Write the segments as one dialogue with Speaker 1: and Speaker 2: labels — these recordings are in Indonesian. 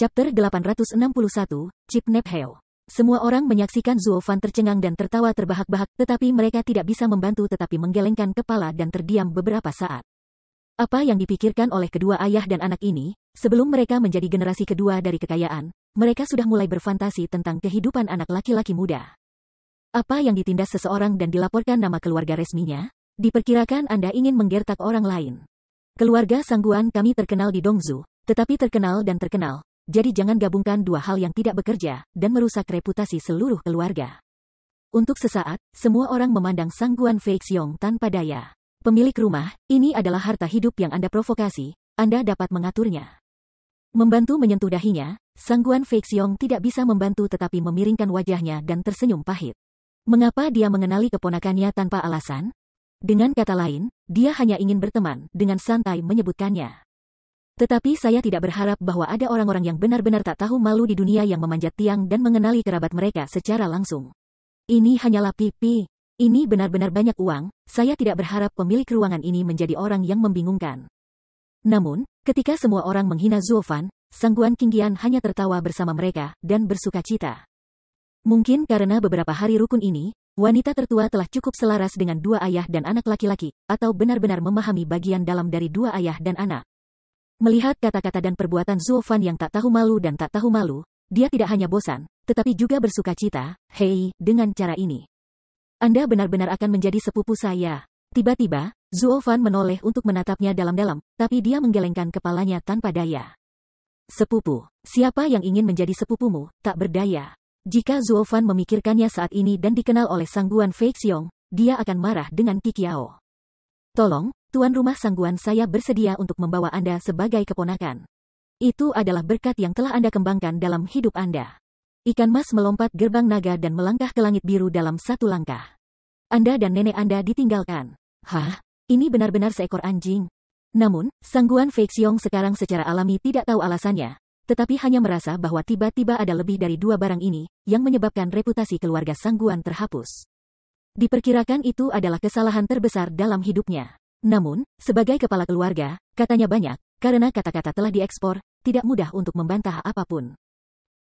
Speaker 1: Chapter 861, Chip Nap Heo. Semua orang menyaksikan Zuo Fan tercengang dan tertawa terbahak-bahak, tetapi mereka tidak bisa membantu tetapi menggelengkan kepala dan terdiam beberapa saat. Apa yang dipikirkan oleh kedua ayah dan anak ini, sebelum mereka menjadi generasi kedua dari kekayaan, mereka sudah mulai berfantasi tentang kehidupan anak laki-laki muda. Apa yang ditindas seseorang dan dilaporkan nama keluarga resminya? Diperkirakan Anda ingin menggertak orang lain. Keluarga Sangguan kami terkenal di Dongzu, tetapi terkenal dan terkenal. Jadi jangan gabungkan dua hal yang tidak bekerja, dan merusak reputasi seluruh keluarga. Untuk sesaat, semua orang memandang Sangguan Feixiong tanpa daya. Pemilik rumah, ini adalah harta hidup yang Anda provokasi, Anda dapat mengaturnya. Membantu menyentuh dahinya, Sangguan Feixiong tidak bisa membantu tetapi memiringkan wajahnya dan tersenyum pahit. Mengapa dia mengenali keponakannya tanpa alasan? Dengan kata lain, dia hanya ingin berteman, dengan santai menyebutkannya. Tetapi saya tidak berharap bahwa ada orang-orang yang benar-benar tak tahu malu di dunia yang memanjat tiang dan mengenali kerabat mereka secara langsung. Ini hanyalah pipi. Ini benar-benar banyak uang, saya tidak berharap pemilik ruangan ini menjadi orang yang membingungkan. Namun, ketika semua orang menghina Zuo Fan, Sangguan Qingqian hanya tertawa bersama mereka dan bersukacita. Mungkin karena beberapa hari rukun ini, wanita tertua telah cukup selaras dengan dua ayah dan anak laki-laki, atau benar-benar memahami bagian dalam dari dua ayah dan anak. Melihat kata-kata dan perbuatan Zuo Fan yang tak tahu malu dan tak tahu malu, dia tidak hanya bosan, tetapi juga bersukacita. Hei, dengan cara ini, Anda benar-benar akan menjadi sepupu saya. Tiba-tiba, Zuo Fan menoleh untuk menatapnya dalam-dalam, tapi dia menggelengkan kepalanya tanpa daya. Sepupu, siapa yang ingin menjadi sepupumu, tak berdaya. Jika Zuo Fan memikirkannya saat ini dan dikenal oleh Sangguan Feixiong, dia akan marah dengan Qiqiao. Tolong, tuan rumah Sangguan, saya bersedia untuk membawa Anda sebagai keponakan. Itu adalah berkat yang telah Anda kembangkan dalam hidup Anda. Ikan mas melompat gerbang naga dan melangkah ke langit biru dalam satu langkah. Anda dan nenek Anda ditinggalkan. Hah? Ini benar-benar seekor anjing. Namun, Sangguan Feixiong sekarang secara alami tidak tahu alasannya, tetapi hanya merasa bahwa tiba-tiba ada lebih dari dua barang ini, yang menyebabkan reputasi keluarga Sangguan terhapus. Diperkirakan itu adalah kesalahan terbesar dalam hidupnya. Namun, sebagai kepala keluarga, katanya banyak, karena kata-kata telah diekspor, tidak mudah untuk membantah apapun.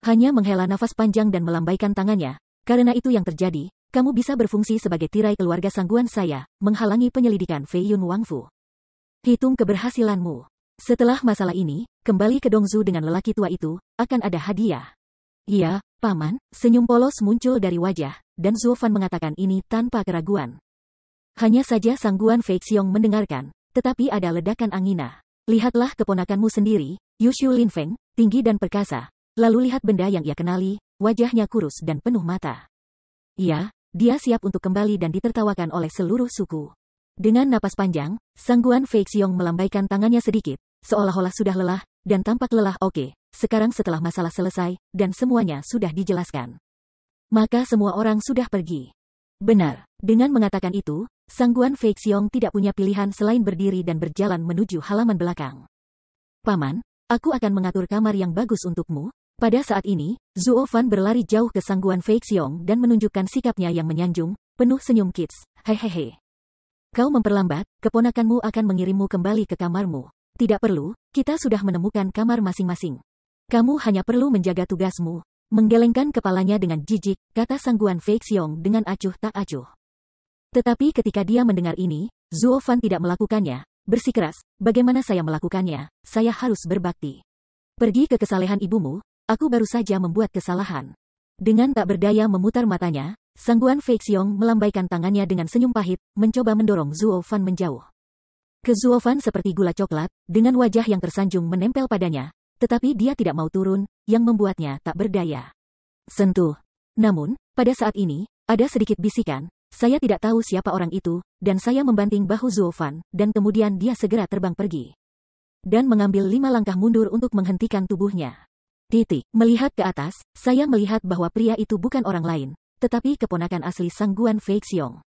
Speaker 1: Hanya menghela nafas panjang dan melambaikan tangannya, karena itu yang terjadi, kamu bisa berfungsi sebagai tirai keluarga Sangguan saya, menghalangi penyelidikan Fei Yun Wangfu. Hitung keberhasilanmu. Setelah masalah ini, kembali ke Dongzu dengan lelaki tua itu, akan ada hadiah. Iya, Paman, senyum polos muncul dari wajah, dan Zuo Fan mengatakan ini tanpa keraguan. Hanya saja Sangguan Feixiong mendengarkan, tetapi ada ledakan angina. Lihatlah keponakanmu sendiri, Yushu Linfeng, tinggi dan perkasa. Lalu lihat benda yang ia kenali, wajahnya kurus dan penuh mata. Iya, dia siap untuk kembali dan ditertawakan oleh seluruh suku. Dengan napas panjang, Sangguan Feixiong melambaikan tangannya sedikit, seolah-olah sudah lelah, dan tampak lelah. Oke, sekarang setelah masalah selesai, dan semuanya sudah dijelaskan, maka semua orang sudah pergi. Benar, dengan mengatakan itu, Sangguan Feixiong tidak punya pilihan selain berdiri dan berjalan menuju halaman belakang. Paman, aku akan mengatur kamar yang bagus untukmu. Pada saat ini, Zuo Fan berlari jauh ke Sangguan Feixiong dan menunjukkan sikapnya yang menyanjung, penuh senyum kids. Hehehe. Kau memperlambat, keponakanmu akan mengirimmu kembali ke kamarmu. Tidak perlu, kita sudah menemukan kamar masing-masing. Kamu hanya perlu menjaga tugasmu. Menggelengkan kepalanya dengan jijik, kata Sangguan Feixiong dengan acuh tak acuh. Tetapi ketika dia mendengar ini, Zuo Fan tidak melakukannya. Bersikeras, bagaimana saya melakukannya? Saya harus berbakti. Pergi ke kesalehan ibumu, aku baru saja membuat kesalahan. Dengan tak berdaya memutar matanya, Sangguan Feixiong melambaikan tangannya dengan senyum pahit, mencoba mendorong Zuo Fan menjauh. Ke Zuo Fan seperti gula coklat, dengan wajah yang tersanjung menempel padanya, tetapi dia tidak mau turun, yang membuatnya tak berdaya. Sentuh. Namun, pada saat ini, ada sedikit bisikan, saya tidak tahu siapa orang itu, dan saya membanting bahu Zuo Fan, dan kemudian dia segera terbang pergi. Dan mengambil 5 langkah mundur untuk menghentikan tubuhnya. Melihat ke atas, saya melihat bahwa pria itu bukan orang lain, tetapi keponakan asli Sangguan Feixiong.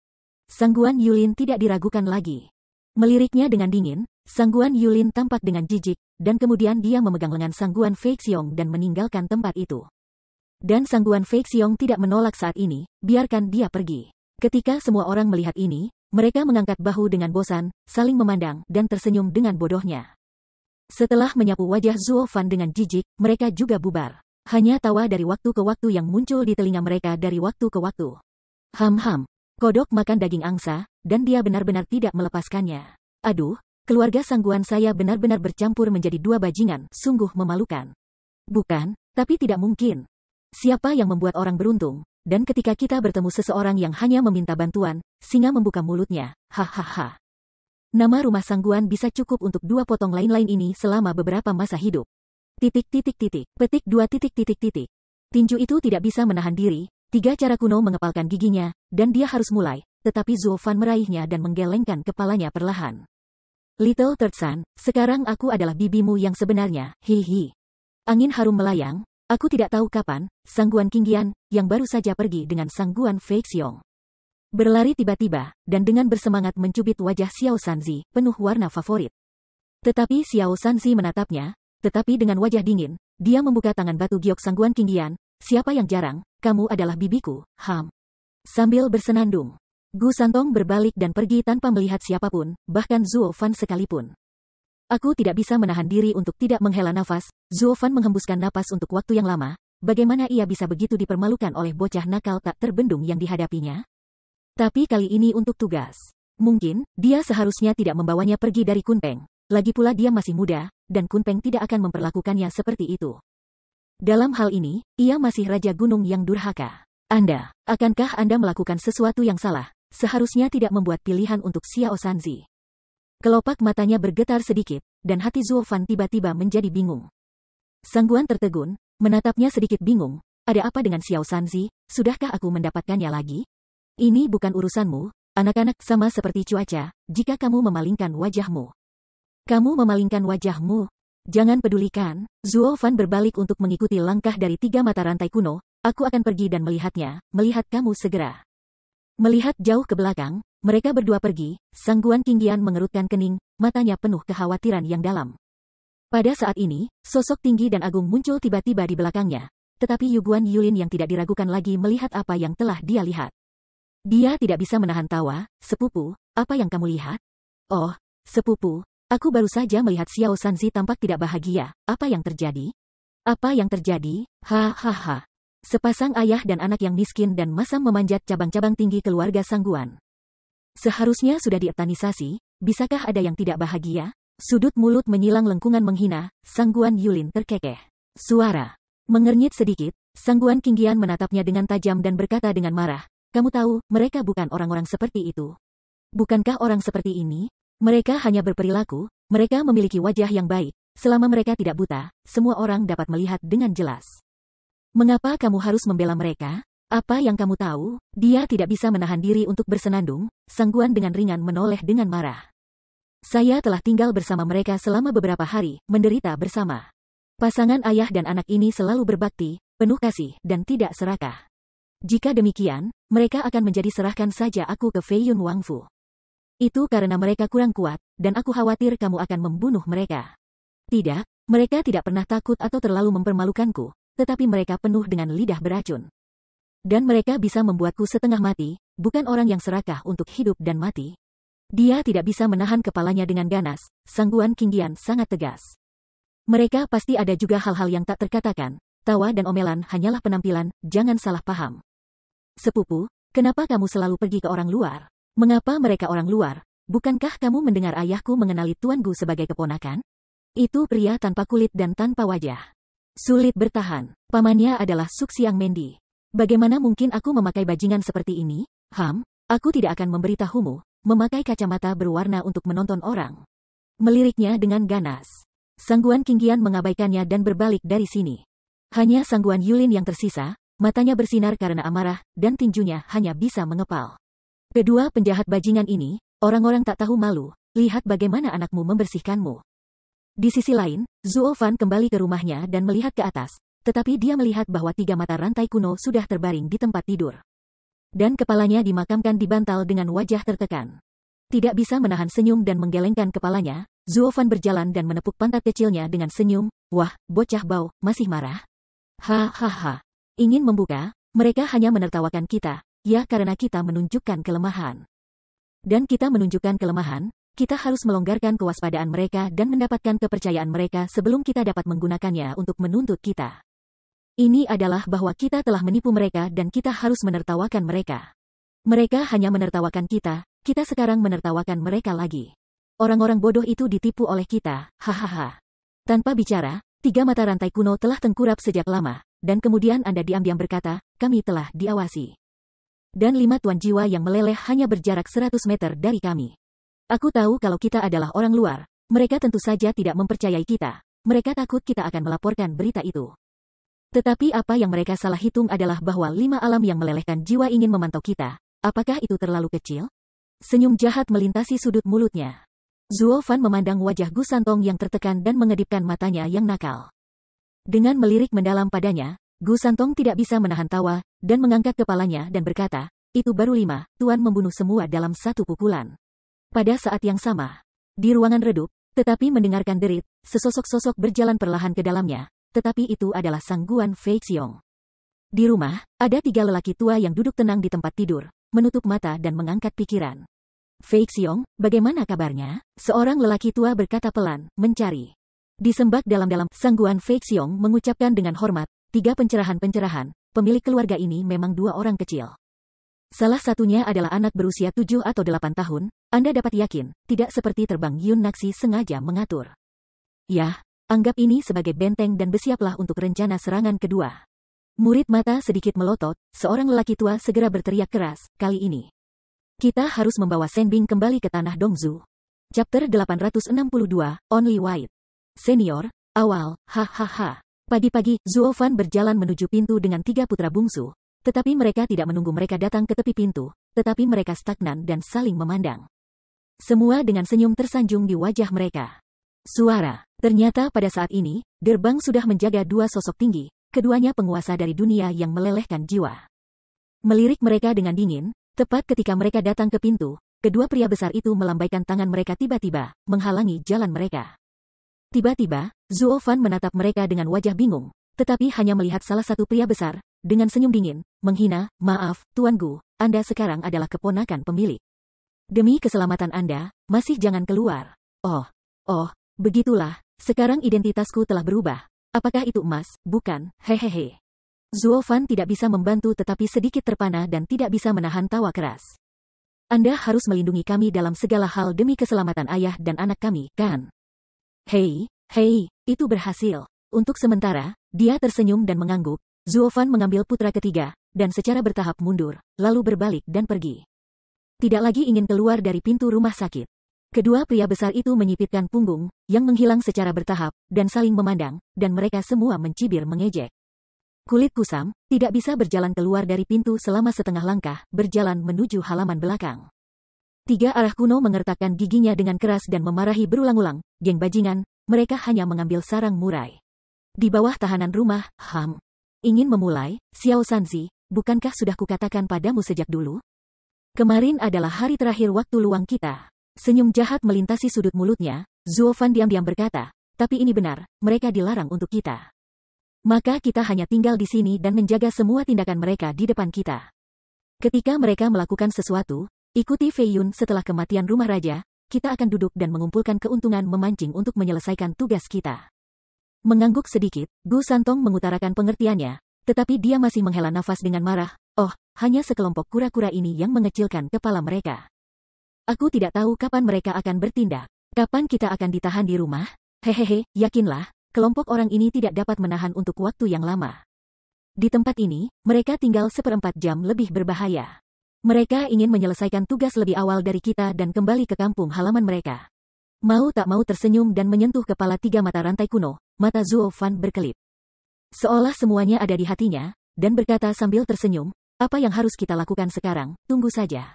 Speaker 1: Sangguan Yulin tidak diragukan lagi. Meliriknya dengan dingin, Sangguan Yulin tampak dengan jijik, dan kemudian dia memegang lengan Sangguan Feixiong dan meninggalkan tempat itu. Dan Sangguan Feixiong tidak menolak saat ini, biarkan dia pergi. Ketika semua orang melihat ini, mereka mengangkat bahu dengan bosan, saling memandang, dan tersenyum dengan bodohnya. Setelah menyapu wajah Zuo Fan dengan jijik, mereka juga bubar. Hanya tawa dari waktu ke waktu yang muncul di telinga mereka dari waktu ke waktu. Ham-ham. Kodok makan daging angsa, dan dia benar-benar tidak melepaskannya. Aduh, keluarga Sangguan saya benar-benar bercampur menjadi dua bajingan, sungguh memalukan. Bukan, tapi tidak mungkin. Siapa yang membuat orang beruntung? Dan ketika kita bertemu seseorang yang hanya meminta bantuan, singa membuka mulutnya, hahaha. Nama rumah Sangguan bisa cukup untuk dua potong lain-lain ini selama beberapa masa hidup. Petik 2. Tinju itu tidak bisa menahan diri, 3 cara kuno mengepalkan giginya, dan dia harus mulai, tetapi Zuo Fan meraihnya dan menggelengkan kepalanya perlahan. Little Third Son, sekarang aku adalah bibimu yang sebenarnya, hihi. Angin harum melayang, aku tidak tahu kapan, Sangguan Qingyan, yang baru saja pergi dengan Sangguan Feixiong. Berlari tiba-tiba, dan dengan bersemangat mencubit wajah Xiao Sanzi, penuh warna favorit. Tetapi Xiao Sanzi menatapnya, tetapi dengan wajah dingin, dia membuka tangan batu giok Sangguan Qingyan, siapa yang jarang, kamu adalah bibiku, ham. Sambil bersenandung, Gu Santong berbalik dan pergi tanpa melihat siapapun, bahkan Zuo Fan sekalipun. Aku tidak bisa menahan diri untuk tidak menghela nafas, Zuo Fan menghembuskan napas untuk waktu yang lama, bagaimana ia bisa begitu dipermalukan oleh bocah nakal tak terbendung yang dihadapinya? Tapi kali ini untuk tugas. Mungkin, dia seharusnya tidak membawanya pergi dari Kunpeng. Lagi pula dia masih muda, dan Kunpeng tidak akan memperlakukannya seperti itu. Dalam hal ini, ia masih Raja Gunung yang durhaka. Akankah Anda melakukan sesuatu yang salah? Seharusnya tidak membuat pilihan untuk Xiao Sanzi. Kelopak matanya bergetar sedikit, dan hati Zuo Fan tiba-tiba menjadi bingung. Sangguan tertegun, menatapnya sedikit bingung. Ada apa dengan Xiao Sanzi? Sudahkah aku mendapatkannya lagi? Ini bukan urusanmu, anak-anak, sama seperti cuaca, jika kamu memalingkan wajahmu. Kamu memalingkan wajahmu? Jangan pedulikan. Zuo Fan berbalik untuk mengikuti langkah dari 3 mata rantai kuno, aku akan pergi dan melihatnya, melihat kamu segera. Melihat jauh ke belakang, mereka berdua pergi, Sangguan Qingyan mengerutkan kening, matanya penuh kekhawatiran yang dalam. Pada saat ini, sosok tinggi dan agung muncul tiba-tiba di belakangnya, tetapi Yuguan Yulin yang tidak diragukan lagi melihat apa yang telah dia lihat. Dia tidak bisa menahan tawa. Sepupu, apa yang kamu lihat? Oh, sepupu, aku baru saja melihat Xiao Sanzi tampak tidak bahagia. Apa yang terjadi? Apa yang terjadi? Hahaha. Sepasang ayah dan anak yang miskin dan masam memanjat cabang-cabang tinggi keluarga Sangguan. Seharusnya sudah dietanisasi, bisakah ada yang tidak bahagia? Sudut mulut menyilang lengkungan menghina, Sangguan Yulin terkekeh. Suara mengernyit sedikit, Sangguan Qingyan menatapnya dengan tajam dan berkata dengan marah. Kamu tahu, mereka bukan orang-orang seperti itu. Bukankah orang seperti ini? Mereka hanya berperilaku, mereka memiliki wajah yang baik, selama mereka tidak buta, semua orang dapat melihat dengan jelas. Mengapa kamu harus membela mereka? Apa yang kamu tahu? Dia tidak bisa menahan diri untuk bersenandung, Sangguan dengan ringan menoleh dengan marah. Saya telah tinggal bersama mereka selama beberapa hari, menderita bersama. Pasangan ayah dan anak ini selalu berbakti, penuh kasih, dan tidak serakah. Jika demikian, mereka akan menjadi serahkan saja aku ke Fei Yun Wangfu. Itu karena mereka kurang kuat, dan aku khawatir kamu akan membunuh mereka. Tidak, mereka tidak pernah takut atau terlalu mempermalukanku, tetapi mereka penuh dengan lidah beracun. Dan mereka bisa membuatku setengah mati, bukan orang yang serakah untuk hidup dan mati. Dia tidak bisa menahan kepalanya dengan ganas, Sangguan Qingyan sangat tegas. Mereka pasti ada juga hal-hal yang tak terkatakan, tawa dan omelan hanyalah penampilan, jangan salah paham. Sepupu, kenapa kamu selalu pergi ke orang luar? Mengapa mereka orang luar? Bukankah kamu mendengar ayahku mengenali Tuan Gu sebagai keponakan? Itu pria tanpa kulit dan tanpa wajah. Sulit bertahan. Pamannya adalah Suk Siang Mendi. Bagaimana mungkin aku memakai bajingan seperti ini? Aku tidak akan memberitahumu. Memakai kacamata berwarna untuk menonton orang. Meliriknya dengan ganas. Sangguan Qingyan mengabaikannya dan berbalik dari sini. Hanya Sangguan Yulin yang tersisa. Matanya bersinar karena amarah, dan tinjunya hanya bisa mengepal. Kedua penjahat bajingan ini, orang-orang tak tahu malu, lihat bagaimana anakmu membersihkanmu. Di sisi lain, Zuo Fan kembali ke rumahnya dan melihat ke atas, tetapi dia melihat bahwa 3 mata rantai kuno sudah terbaring di tempat tidur. Dan kepalanya dimakamkan di bantal dengan wajah tertekan. Tidak bisa menahan senyum dan menggelengkan kepalanya, Zuo Fan berjalan dan menepuk pantat kecilnya dengan senyum, wah, bocah bau, masih marah? Hahaha. Ingin membuka, mereka hanya menertawakan kita, ya karena kita menunjukkan kelemahan. Dan kita menunjukkan kelemahan, kita harus melonggarkan kewaspadaan mereka dan mendapatkan kepercayaan mereka sebelum kita dapat menggunakannya untuk menuntut kita. Ini adalah bahwa kita telah menipu mereka dan kita harus menertawakan mereka. Mereka hanya menertawakan kita sekarang menertawakan mereka lagi. Orang-orang bodoh itu ditipu oleh kita, hahaha. Tanpa bicara, 3 mata rantai kuno telah tengkurap sejak lama, dan kemudian Anda diam-diam berkata, kami telah diawasi. Dan 5 tuan jiwa yang meleleh hanya berjarak 100 meter dari kami. Aku tahu kalau kita adalah orang luar, mereka tentu saja tidak mempercayai kita. Mereka takut kita akan melaporkan berita itu. Tetapi apa yang mereka salah hitung adalah bahwa 5 alam yang melelehkan jiwa ingin memantau kita. Apakah itu terlalu kecil? Senyum jahat melintasi sudut mulutnya. Zuo Fan memandang wajah Gu Santong yang tertekan dan mengedipkan matanya yang nakal. Dengan melirik mendalam padanya, Gu Santong tidak bisa menahan tawa, dan mengangkat kepalanya dan berkata, itu baru 5, Tuan membunuh semua dalam satu pukulan. Pada saat yang sama, di ruangan redup, tetapi mendengarkan derit, sesosok-sosok berjalan perlahan ke dalamnya, tetapi itu adalah Sang Guan Fei Xiong. Di rumah, ada 3 lelaki tua yang duduk tenang di tempat tidur, menutup mata dan mengangkat pikiran. Fei Xiong, bagaimana kabarnya? Seorang lelaki tua berkata pelan, mencari. Disembah dalam-dalam, Sang Guan Fei Xiong mengucapkan dengan hormat, 3 pencerahan-pencerahan, pemilik keluarga ini memang 2 orang kecil. Salah satunya adalah anak berusia 7 atau 8 tahun, Anda dapat yakin, tidak seperti terbang Yun Naxi sengaja mengatur. Yah, anggap ini sebagai benteng dan bersiaplah untuk rencana serangan kedua. Murid mata sedikit melotot, seorang lelaki tua segera berteriak keras, kali ini. Kita harus membawa Shenbing kembali ke tanah Dongzu. Chapter 862, Only White. Senior, awal, hahaha. Pagi-pagi, Zuo Fan berjalan menuju pintu dengan 3 putra bungsu, tetapi mereka tidak menunggu mereka datang ke tepi pintu, tetapi mereka stagnan dan saling memandang. Semua dengan senyum tersanjung di wajah mereka. Suara. Ternyata pada saat ini, gerbang sudah menjaga 2 sosok tinggi, keduanya penguasa dari dunia yang melelehkan jiwa. Melirik mereka dengan dingin, tepat ketika mereka datang ke pintu, kedua pria besar itu melambaikan tangan mereka tiba-tiba, menghalangi jalan mereka. Tiba-tiba, Zuo Fan menatap mereka dengan wajah bingung, tetapi hanya melihat salah satu pria besar, dengan senyum dingin, menghina, maaf, Tuan Gu, Anda sekarang adalah keponakan pemilik. Demi keselamatan Anda, masih jangan keluar. Oh, begitulah, sekarang identitasku telah berubah. Apakah itu emas? Bukan, hehehe. Zuo Fan tidak bisa membantu tetapi sedikit terpana dan tidak bisa menahan tawa keras. Anda harus melindungi kami dalam segala hal demi keselamatan ayah dan anak kami, kan? Hei, itu berhasil. Untuk sementara, dia tersenyum dan mengangguk. Zuo Fan mengambil putra ketiga, dan secara bertahap mundur, lalu berbalik dan pergi. Tidak lagi ingin keluar dari pintu rumah sakit. Kedua pria besar itu menyipitkan punggung, yang menghilang secara bertahap, dan saling memandang, dan mereka semua mencibir mengejek. Kulit kusam, tidak bisa berjalan keluar dari pintu selama setengah langkah, berjalan menuju halaman belakang. 3 arah kuno mengertakkan giginya dengan keras dan memarahi berulang-ulang, geng bajingan, mereka hanya mengambil sarang murai. Di bawah tahanan rumah, ingin memulai, Xiao Sanzi, bukankah sudah kukatakan padamu sejak dulu? Kemarin adalah hari terakhir waktu luang kita. Senyum jahat melintasi sudut mulutnya, Zuo Fan diam-diam berkata, tapi ini benar, mereka dilarang untuk kita. Maka kita hanya tinggal di sini dan menjaga semua tindakan mereka di depan kita. Ketika mereka melakukan sesuatu, ikuti Fei Yun setelah kematian rumah raja, kita akan duduk dan mengumpulkan keuntungan memancing untuk menyelesaikan tugas kita. Mengangguk sedikit, Gu Santong mengutarakan pengertiannya, tetapi dia masih menghela nafas dengan marah. Oh, hanya sekelompok kura-kura ini yang mengecilkan kepala mereka. Aku tidak tahu kapan mereka akan bertindak. Kapan kita akan ditahan di rumah? Hehehe, yakinlah. Kelompok orang ini tidak dapat menahan untuk waktu yang lama. Di tempat ini, mereka tinggal 1/4 jam lebih berbahaya. Mereka ingin menyelesaikan tugas lebih awal dari kita dan kembali ke kampung halaman mereka. Mau tak mau tersenyum dan menyentuh kepala 3 mata rantai kuno, mata Zuo Fan berkelip. Seolah semuanya ada di hatinya, dan berkata sambil tersenyum, apa yang harus kita lakukan sekarang, tunggu saja.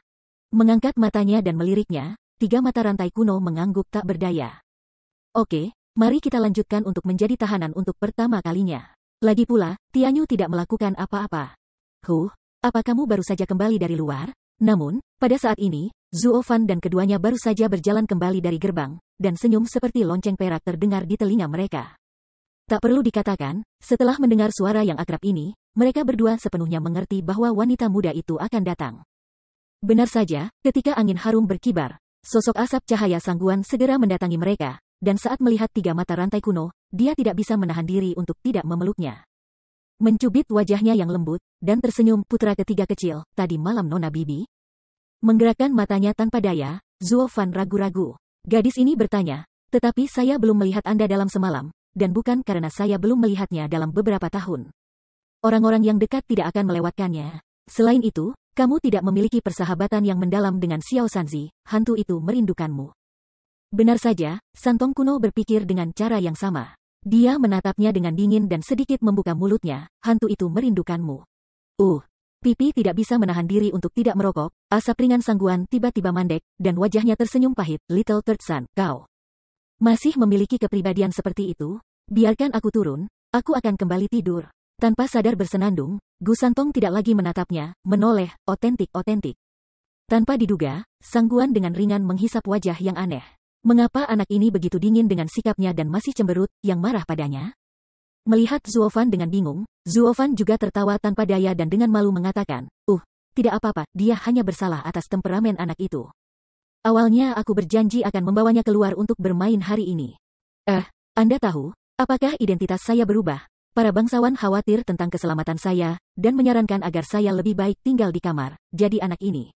Speaker 1: Mengangkat matanya dan meliriknya, 3 mata rantai kuno mengangguk tak berdaya. Oke. Mari kita lanjutkan untuk menjadi tahanan untuk pertama kalinya. Lagi pula, Tianyu tidak melakukan apa-apa. Apa kamu baru saja kembali dari luar? Namun, pada saat ini, Zuo Fan dan keduanya baru saja berjalan kembali dari gerbang, dan senyum seperti lonceng perak terdengar di telinga mereka. Tak perlu dikatakan, setelah mendengar suara yang akrab ini, mereka berdua sepenuhnya mengerti bahwa wanita muda itu akan datang. Benar saja, ketika angin harum berkibar, Sosok asap cahaya Sangguan segera mendatangi mereka, dan saat melihat 3 mata rantai kuno, dia tidak bisa menahan diri untuk tidak memeluknya. Mencubit wajahnya yang lembut, dan tersenyum putra ketiga kecil, tadi malam Nona Bibi. Menggerakkan matanya tanpa daya, Zuo Fan ragu-ragu. Gadis ini bertanya, tetapi saya belum melihat Anda dalam semalam, dan bukan karena saya belum melihatnya dalam beberapa tahun. Orang-orang yang dekat tidak akan melewatkannya. Selain itu, kamu tidak memiliki persahabatan yang mendalam dengan Xiao Sanzi, hantu itu merindukanmu. Benar saja, Santong kuno berpikir dengan cara yang sama. Dia menatapnya dengan dingin dan sedikit membuka mulutnya, hantu itu merindukanmu. Pipi tidak bisa menahan diri untuk tidak merokok, asap ringan Sangguan tiba-tiba mandek, dan wajahnya tersenyum pahit, Little Third Son, kau masih memiliki kepribadian seperti itu? Biarkan aku turun, aku akan kembali tidur. Tanpa sadar bersenandung, Gu Santong tidak lagi menatapnya, menoleh, otentik. Tanpa diduga, Sangguan dengan ringan menghisap wajah yang aneh. Mengapa anak ini begitu dingin dengan sikapnya dan masih cemberut, yang marah padanya? Melihat Zuo Fan dengan bingung, Zuo Fan juga tertawa tanpa daya dan dengan malu mengatakan, tidak apa-apa, dia hanya bersalah atas temperamen anak itu. Awalnya aku berjanji akan membawanya keluar untuk bermain hari ini. Anda tahu, apakah identitas saya berubah? Para bangsawan khawatir tentang keselamatan saya, dan menyarankan agar saya lebih baik tinggal di kamar, jadi anak ini.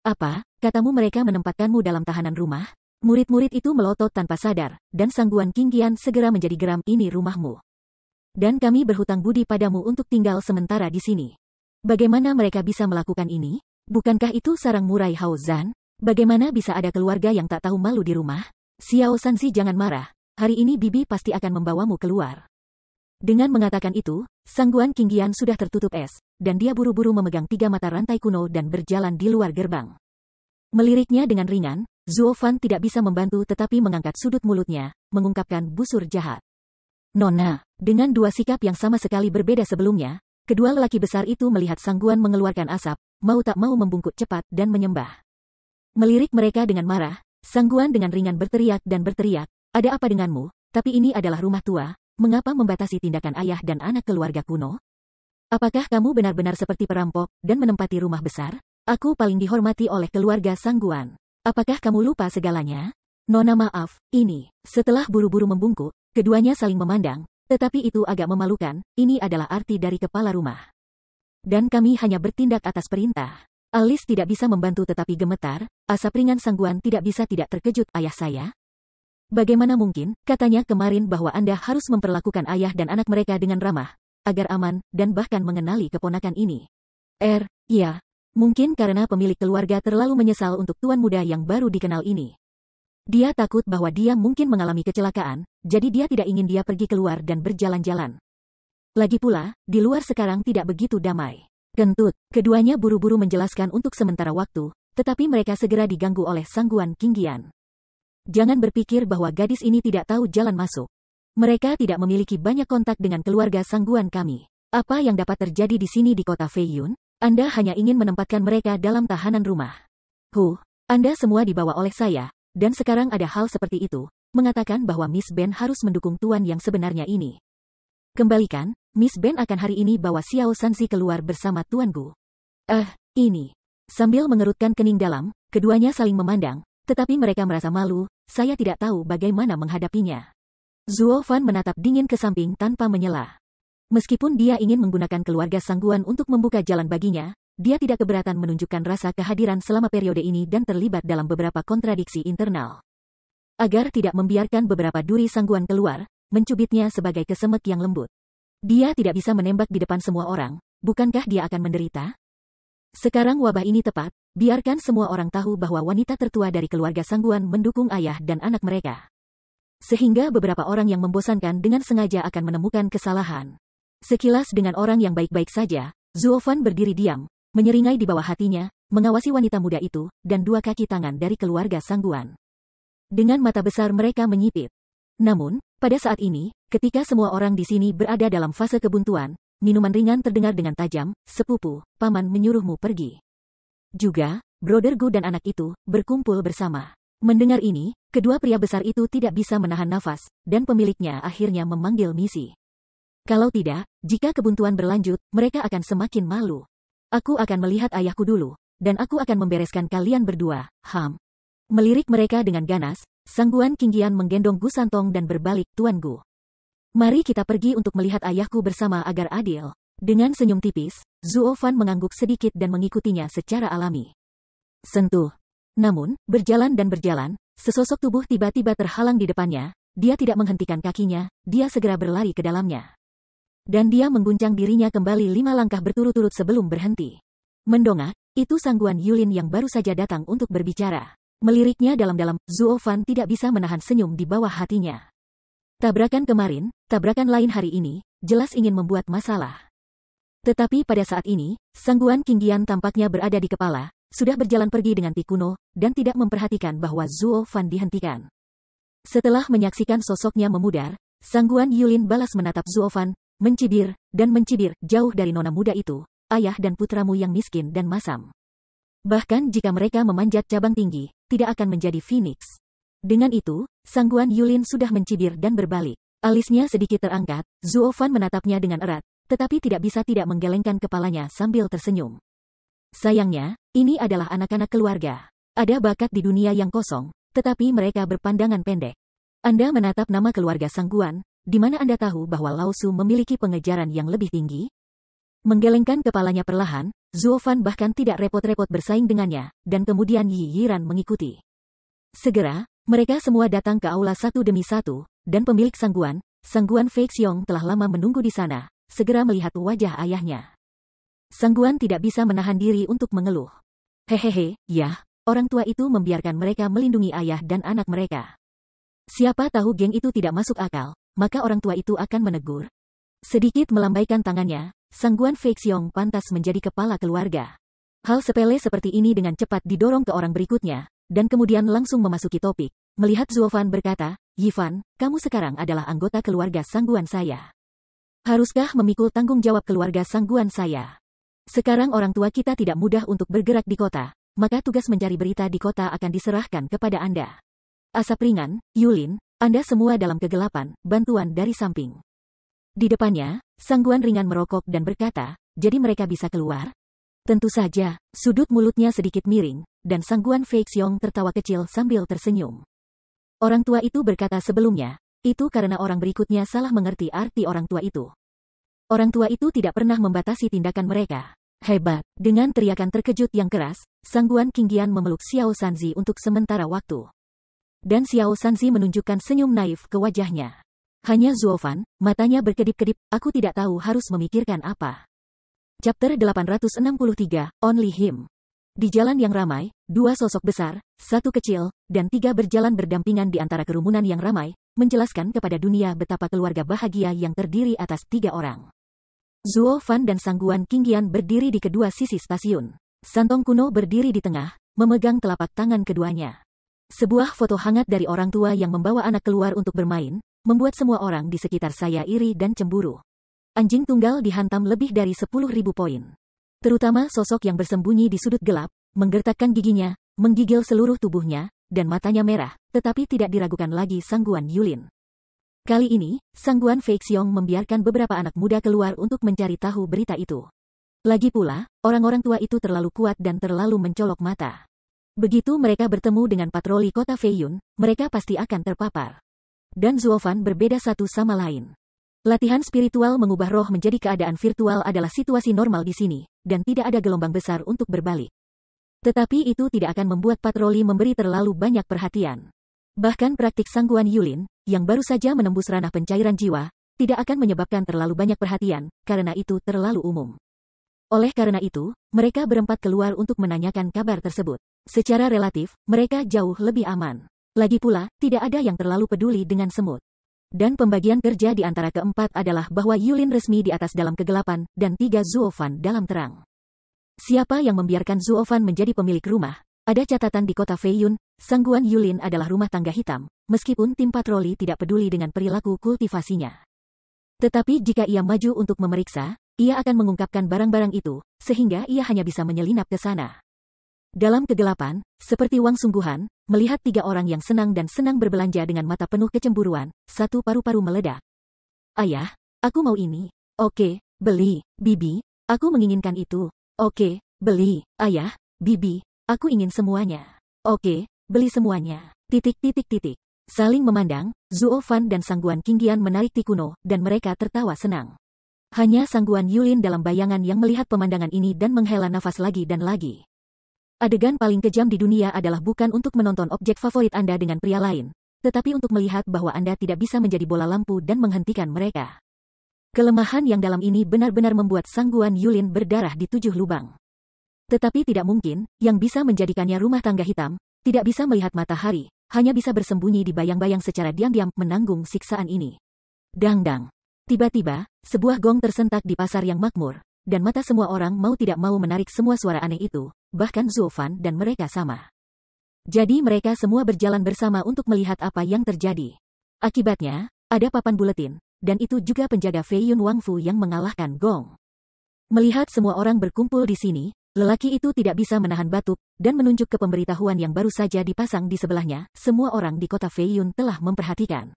Speaker 1: Apa, katamu mereka menempatkanmu dalam tahanan rumah? Murid-murid itu melotot tanpa sadar, dan Sangguan Qingqian segera menjadi geram, ini rumahmu. Dan kami berhutang budi padamu untuk tinggal sementara di sini. Bagaimana mereka bisa melakukan ini? Bukankah itu sarang murai Hao Zan? Bagaimana bisa ada keluarga yang tak tahu malu di rumah? Xiao Sanzi jangan marah, hari ini Bibi pasti akan membawamu keluar. Dengan mengatakan itu, Sangguan Qingqian sudah tertutup es, dan dia buru-buru memegang 3 mata rantai kuno dan berjalan di luar gerbang. Meliriknya dengan ringan, Zuo Fan tidak bisa membantu tetapi mengangkat sudut mulutnya, mengungkapkan busur jahat. Nona, dengan 2 sikap yang sama sekali berbeda sebelumnya, kedua lelaki besar itu melihat Sangguan mengeluarkan asap, mau tak mau membungkuk cepat dan menyembah. Melirik mereka dengan marah, Sangguan dengan ringan berteriak, ada apa denganmu? Tapi ini adalah rumah tua. Mengapa membatasi tindakan ayah dan anak keluarga kuno? Apakah kamu benar-benar seperti perampok dan menempati rumah besar? Aku paling dihormati oleh keluarga Sangguan. Apakah kamu lupa segalanya? Nona maaf, ini. Setelah buru-buru membungkuk, keduanya saling memandang, tetapi itu agak memalukan, ini adalah arti dari kepala rumah. Dan kami hanya bertindak atas perintah. Alis tidak bisa membantu tetapi gemetar, asap ringan Sangguan tidak bisa tidak terkejut, ayah saya? Bagaimana mungkin, katanya kemarin bahwa Anda harus memperlakukan ayah dan anak mereka dengan ramah, agar aman, dan bahkan mengenali keponakan ini. Ya, mungkin karena pemilik keluarga terlalu menyesal untuk tuan muda yang baru dikenal ini. Dia takut bahwa dia mungkin mengalami kecelakaan, jadi dia tidak ingin dia pergi keluar dan berjalan-jalan. Lagi pula, di luar sekarang tidak begitu damai. Kentut, keduanya buru-buru menjelaskan untuk sementara waktu, tetapi mereka segera diganggu oleh Sangguan Qingqian. Jangan berpikir bahwa gadis ini tidak tahu jalan masuk. Mereka tidak memiliki banyak kontak dengan keluarga Sangguan kami. Apa yang dapat terjadi di sini di kota Feiyun? Anda hanya ingin menempatkan mereka dalam tahanan rumah. Anda semua dibawa oleh saya, dan sekarang ada hal seperti itu, mengatakan bahwa Miss Ben harus mendukung tuan yang sebenarnya ini. Kembalikan, Miss Ben akan hari ini bawa Xiao Sanzi keluar bersama Tuan Gu. Ini. Sambil mengerutkan kening dalam, keduanya saling memandang, tetapi mereka merasa malu, saya tidak tahu bagaimana menghadapinya. Zuo Fan menatap dingin ke samping tanpa menyela. Meskipun dia ingin menggunakan keluarga Sangguan untuk membuka jalan baginya, dia tidak keberatan menunjukkan rasa kehadiran selama periode ini dan terlibat dalam beberapa kontradiksi internal. Agar tidak membiarkan beberapa duri Sangguan keluar, mencubitnya sebagai kesemek yang lembut. Dia tidak bisa menembak di depan semua orang, bukankah dia akan menderita? Sekarang wabah ini tepat, biarkan semua orang tahu bahwa wanita tertua dari keluarga Sangguan mendukung ayah dan anak mereka. Sehingga beberapa orang yang membosankan dengan sengaja akan menemukan kesalahan. Sekilas dengan orang yang baik-baik saja, Zuo Fan berdiri diam, menyeringai di bawah hatinya, mengawasi wanita muda itu, dan 2 kaki tangan dari keluarga Sangguan. Dengan mata besar mereka menyipit. Namun, pada saat ini, ketika semua orang di sini berada dalam fase kebuntuan, minuman ringan terdengar dengan tajam, sepupu, paman menyuruhmu pergi. Juga, Brother Gu dan anak itu, berkumpul bersama. Mendengar ini, kedua pria besar itu tidak bisa menahan nafas, dan pemiliknya akhirnya memanggil misi. Kalau tidak, jika kebuntuan berlanjut, mereka akan semakin malu. Aku akan melihat ayahku dulu, dan aku akan membereskan kalian berdua, Melirik mereka dengan ganas, Sangguan Qingyan menggendong Gu Santong dan berbalik, Tuan Gu. Mari kita pergi untuk melihat ayahku bersama agar adil. Dengan senyum tipis, Zuo Fan mengangguk sedikit dan mengikutinya secara alami. Sentuh. Namun, berjalan dan berjalan, sesosok tubuh tiba-tiba terhalang di depannya, dia tidak menghentikan kakinya, dia segera berlari ke dalamnya. Dan dia mengguncang dirinya kembali 5 langkah berturut-turut sebelum berhenti. Mendongak, itu Sangguan Yulin yang baru saja datang untuk berbicara. Meliriknya dalam-dalam, Zuo Fan tidak bisa menahan senyum di bawah hatinya. Tabrakan kemarin, tabrakan lain hari ini, jelas ingin membuat masalah. Tetapi pada saat ini, Sangguan Qingyan tampaknya berada di kepala, sudah berjalan pergi dengan Ti kuno, dan tidak memperhatikan bahwa Zuo Fan dihentikan. Setelah menyaksikan sosoknya memudar, Sangguan Yulin balas menatap Zuo Fan, mencibir, dan mencibir, jauh dari nona muda itu, ayah dan putramu yang miskin dan masam. Bahkan jika mereka memanjat cabang tinggi, tidak akan menjadi phoenix. Dengan itu, Sangguan Yulin sudah mencibir dan berbalik. Alisnya sedikit terangkat, Zuo Fan menatapnya dengan erat, tetapi tidak bisa tidak menggelengkan kepalanya sambil tersenyum. Sayangnya, ini adalah anak-anak keluarga. Ada bakat di dunia yang kosong, tetapi mereka berpandangan pendek. Anda menatap nama keluarga Sangguan, di mana Anda tahu bahwa Lao Su memiliki pengejaran yang lebih tinggi? Menggelengkan kepalanya perlahan, Zuo Fan bahkan tidak repot-repot bersaing dengannya, dan kemudian Yi Yiran mengikuti. Segera, mereka semua datang ke aula satu demi satu, dan pemilik Sangguan Fei Xiong telah lama menunggu di sana, segera melihat wajah ayahnya. Sangguan tidak bisa menahan diri untuk mengeluh. Hehehe, ya, orang tua itu membiarkan mereka melindungi ayah dan anak mereka. Siapa tahu geng itu tidak masuk akal, maka orang tua itu akan menegur. Sedikit melambaikan tangannya, Sangguan Fei Xiong pantas menjadi kepala keluarga. Hal sepele seperti ini dengan cepat didorong ke orang berikutnya, dan kemudian langsung memasuki topik. Melihat Zuo Fan berkata, Yi Fan, kamu sekarang adalah anggota keluarga Sangguan saya. Haruskah memikul tanggung jawab keluarga Sangguan saya? Sekarang orang tua kita tidak mudah untuk bergerak di kota, maka tugas mencari berita di kota akan diserahkan kepada Anda. Asap ringan, Yulin, Anda semua dalam kegelapan, bantuan dari samping. Di depannya, Sangguan ringan merokok dan berkata, jadi mereka bisa keluar? Tentu saja, sudut mulutnya sedikit miring, dan Sangguan Fei Xiong tertawa kecil sambil tersenyum. Orang tua itu berkata sebelumnya, itu karena orang berikutnya salah mengerti arti orang tua itu. Orang tua itu tidak pernah membatasi tindakan mereka. Hebat, dengan teriakan terkejut yang keras, Sangguan Qingyan memeluk Xiao Sanzi untuk sementara waktu. Dan Xiao Sanzi menunjukkan senyum naif ke wajahnya. Hanya Zuo Fan, matanya berkedip-kedip, aku tidak tahu harus memikirkan apa. Chapter 863, Only Him. Di jalan yang ramai, 2 sosok besar, 1 kecil, dan 3 berjalan berdampingan di antara kerumunan yang ramai, menjelaskan kepada dunia betapa keluarga bahagia yang terdiri atas 3 orang. Zuo Fan dan Sangguan Qingyan berdiri di kedua sisi stasiun. Santong kuno berdiri di tengah, memegang telapak tangan keduanya. Sebuah foto hangat dari orang tua yang membawa anak keluar untuk bermain, membuat semua orang di sekitar saya iri dan cemburu. Anjing tunggal dihantam lebih dari 10.000 poin. Terutama sosok yang bersembunyi di sudut gelap, menggertakkan giginya, menggigil seluruh tubuhnya, dan matanya merah, tetapi tidak diragukan lagi Sangguan Yulin. Kali ini, Sangguan Fei Xiong membiarkan beberapa anak muda keluar untuk mencari tahu berita itu. Lagi pula, orang-orang tua itu terlalu kuat dan terlalu mencolok mata. Begitu mereka bertemu dengan patroli kota Feiyun, mereka pasti akan terpapar. Dan Zuo Fan berbeda satu sama lain. Latihan spiritual mengubah roh menjadi keadaan virtual adalah situasi normal di sini, dan tidak ada gelombang besar untuk berbalik. Tetapi itu tidak akan membuat patroli memberi terlalu banyak perhatian. Bahkan praktik Sangguan Yulin, yang baru saja menembus ranah pencairan jiwa, tidak akan menyebabkan terlalu banyak perhatian, karena itu terlalu umum. Oleh karena itu, mereka berempat keluar untuk menanyakan kabar tersebut. Secara relatif, mereka jauh lebih aman. Lagi pula, tidak ada yang terlalu peduli dengan semut. Dan pembagian kerja di antara keempat adalah bahwa Yulin resmi di atas dalam kegelapan, dan 3 Zuo Fan dalam terang. Siapa yang membiarkan Zuo Fan menjadi pemilik rumah? Ada catatan di kota Feiyun, Sangguan Yulin adalah rumah tangga hitam, meskipun tim patroli tidak peduli dengan perilaku kultivasinya. Tetapi jika ia maju untuk memeriksa, ia akan mengungkapkan barang-barang itu, sehingga ia hanya bisa menyelinap ke sana. Dalam kegelapan, seperti uang sungguhan, melihat 3 orang yang senang dan senang berbelanja dengan mata penuh kecemburuan, satu paru-paru meledak. Ayah, aku mau ini. Oke, beli. Bibi, aku menginginkan itu. Oke, beli. Ayah, Bibi, aku ingin semuanya. Oke, Beli semuanya. Titik titik titik. Saling memandang, Zuo Fan dan Sangguan Qingyan menarik Ti kuno, dan mereka tertawa senang. Hanya Sangguan Yulin dalam bayangan yang melihat pemandangan ini dan menghela nafas lagi dan lagi. Adegan paling kejam di dunia adalah bukan untuk menonton objek favorit Anda dengan pria lain, tetapi untuk melihat bahwa Anda tidak bisa menjadi bola lampu dan menghentikan mereka. Kelemahan yang dalam ini benar-benar membuat Sangguan Yulin berdarah di 7 lubang. Tetapi tidak mungkin, yang bisa menjadikannya rumah tangga hitam, tidak bisa melihat matahari, hanya bisa bersembunyi di bayang-bayang secara diam-diam menanggung siksaan ini. Dang-dang. Tiba-tiba, sebuah gong tersentak di pasar yang makmur, dan mata semua orang mau tidak mau menarik semua suara aneh itu, bahkan Zuo Fan dan mereka sama. Jadi mereka semua berjalan bersama untuk melihat apa yang terjadi. Akibatnya, ada papan buletin, dan itu juga penjaga Fei Yun Wangfu yang mengalahkan Gong. Melihat semua orang berkumpul di sini, lelaki itu tidak bisa menahan batuk, dan menunjuk ke pemberitahuan yang baru saja dipasang di sebelahnya, semua orang di kota Fei Yun telah memperhatikan.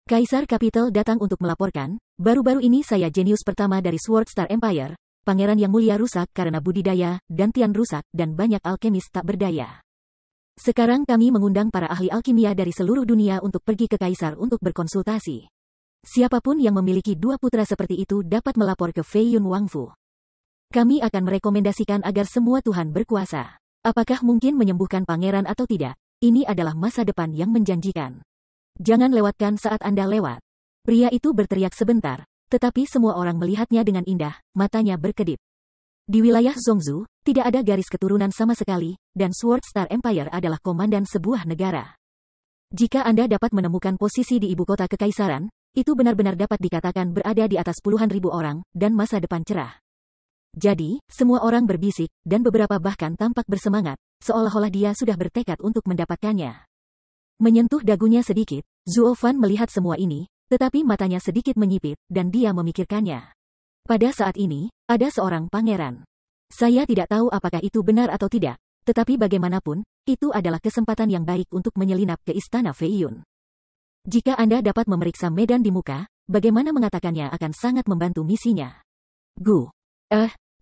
Speaker 1: Kaisar Capital datang untuk melaporkan, baru-baru ini saya jenius pertama dari Sword Star Empire, pangeran yang mulia rusak karena budidaya, dan Tian rusak, dan banyak alkemis tak berdaya. Sekarang kami mengundang para ahli alkimia dari seluruh dunia untuk pergi ke Kaisar untuk berkonsultasi. Siapapun yang memiliki 2 putra seperti itu dapat melapor ke Fei Yun Wangfu. Kami akan merekomendasikan agar semua Tuhan berkuasa. Apakah mungkin menyembuhkan pangeran atau tidak? Ini adalah masa depan yang menjanjikan. Jangan lewatkan saat Anda lewat. Pria itu berteriak sebentar, tetapi semua orang melihatnya dengan indah, matanya berkedip. Di wilayah Zhongzhou, tidak ada garis keturunan sama sekali, dan Sword Star Empire adalah komandan sebuah negara. Jika Anda dapat menemukan posisi di ibu kota kekaisaran, itu benar-benar dapat dikatakan berada di atas puluhan ribu orang, dan masa depan cerah. Jadi, semua orang berbisik, dan beberapa bahkan tampak bersemangat, seolah-olah dia sudah bertekad untuk mendapatkannya. Menyentuh dagunya sedikit, Zuo Fan melihat semua ini, tetapi matanya sedikit menyipit, dan dia memikirkannya. Pada saat ini, ada seorang pangeran. Saya tidak tahu apakah itu benar atau tidak, tetapi bagaimanapun, itu adalah kesempatan yang baik untuk menyelinap ke istana Fei Yun. Jika Anda dapat memeriksa medan di muka, bagaimana mengatakannya akan sangat membantu misinya. Gu.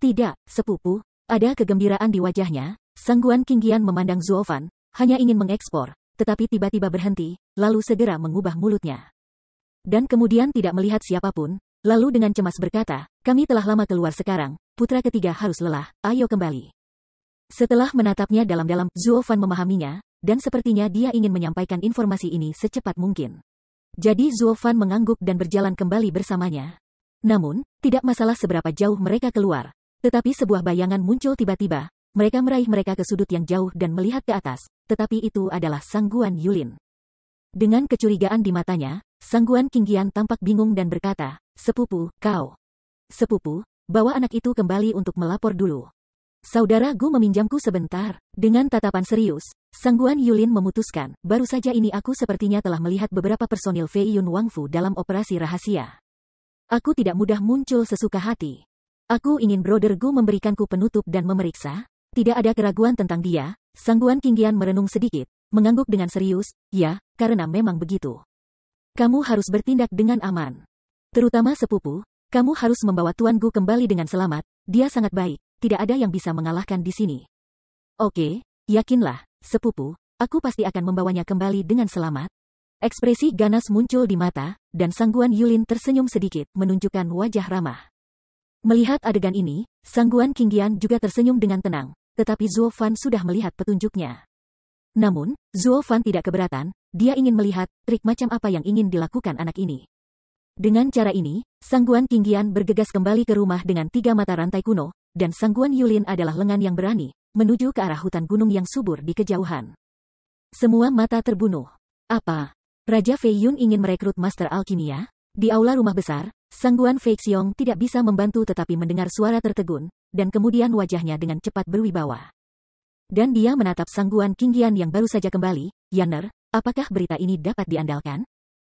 Speaker 1: Tidak, sepupu. Ada kegembiraan di wajahnya. Sangguan Qingyan memandang Zuo Fan, hanya ingin mengekspor, tetapi tiba-tiba berhenti, lalu segera mengubah mulutnya. Dan kemudian tidak melihat siapapun, lalu dengan cemas berkata, kami telah lama keluar sekarang, putra ketiga harus lelah, ayo kembali. Setelah menatapnya dalam-dalam, Zuo Fan memahaminya, dan sepertinya dia ingin menyampaikan informasi ini secepat mungkin. Jadi Zuo Fan mengangguk dan berjalan kembali bersamanya. Namun, tidak masalah seberapa jauh mereka keluar, tetapi sebuah bayangan muncul tiba-tiba, mereka meraih mereka ke sudut yang jauh dan melihat ke atas, tetapi itu adalah Sangguan Yulin. Dengan kecurigaan di matanya, Sangguan Qingyan tampak bingung dan berkata, sepupu, kau. Sepupu, bawa anak itu kembali untuk melapor dulu. Saudara Gu meminjamku sebentar. Dengan tatapan serius, Sangguan Yulin memutuskan, baru saja ini aku sepertinya telah melihat beberapa personil Fei Yun Wangfu dalam operasi rahasia. Aku tidak mudah muncul sesuka hati. Aku ingin Brother Gu memberikanku penutup dan memeriksa. Tidak ada keraguan tentang dia. Sangguan Qingyan merenung sedikit, mengangguk dengan serius, ya, karena memang begitu. Kamu harus bertindak dengan aman. Terutama sepupu, kamu harus membawa Tuan Gu kembali dengan selamat, dia sangat baik, tidak ada yang bisa mengalahkan di sini. Oke, yakinlah, sepupu, aku pasti akan membawanya kembali dengan selamat. Ekspresi ganas muncul di mata, dan Sangguan Yulin tersenyum sedikit, menunjukkan wajah ramah. Melihat adegan ini, Sangguan Qingyan juga tersenyum dengan tenang, tetapi Zuo Fan sudah melihat petunjuknya. Namun, Zuo Fan tidak keberatan, dia ingin melihat trik macam apa yang ingin dilakukan anak ini. Dengan cara ini, Sangguan Qingyan bergegas kembali ke rumah dengan 3 mata rantai kuno, dan Sangguan Yulin adalah lengan yang berani, menuju ke arah hutan gunung yang subur di kejauhan. Semua mata terbunuh. Apa? Raja Fei Yun ingin merekrut Master Alkimia? Di aula rumah besar, Sangguan Fei Xiong tidak bisa membantu tetapi mendengar suara tertegun, dan kemudian wajahnya dengan cepat berwibawa. Dan dia menatap Sangguan Qingyan yang baru saja kembali, Yaner, apakah berita ini dapat diandalkan?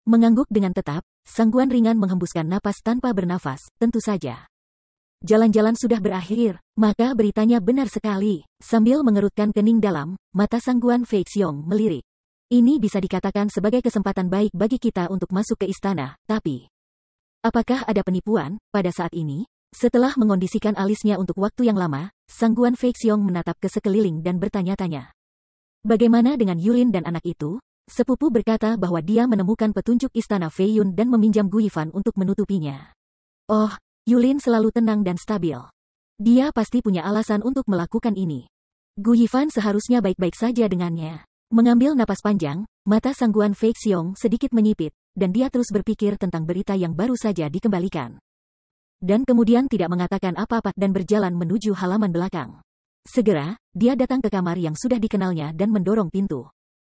Speaker 1: Mengangguk dengan tetap, Sangguan ringan menghembuskan napas tanpa bernafas, tentu saja. Jalan-jalan sudah berakhir, maka beritanya benar sekali. Sambil mengerutkan kening dalam, mata Sangguan Fei Xiong melirik. Ini bisa dikatakan sebagai kesempatan baik bagi kita untuk masuk ke istana, tapi... Apakah ada penipuan, pada saat ini? Setelah mengondisikan alisnya untuk waktu yang lama, Sangguan Fei Xiong menatap ke sekeliling dan bertanya-tanya. Bagaimana dengan Yulin dan anak itu? Sepupu berkata bahwa dia menemukan petunjuk istana Feiyun dan meminjam Gu Yifan untuk menutupinya. Oh, Yulin selalu tenang dan stabil. Dia pasti punya alasan untuk melakukan ini. Gu Yifan seharusnya baik-baik saja dengannya. Mengambil napas panjang, mata Sangguan Fei Xiong sedikit menyipit, dan dia terus berpikir tentang berita yang baru saja dikembalikan. Dan kemudian tidak mengatakan apa-apa dan berjalan menuju halaman belakang. Segera, dia datang ke kamar yang sudah dikenalnya dan mendorong pintu.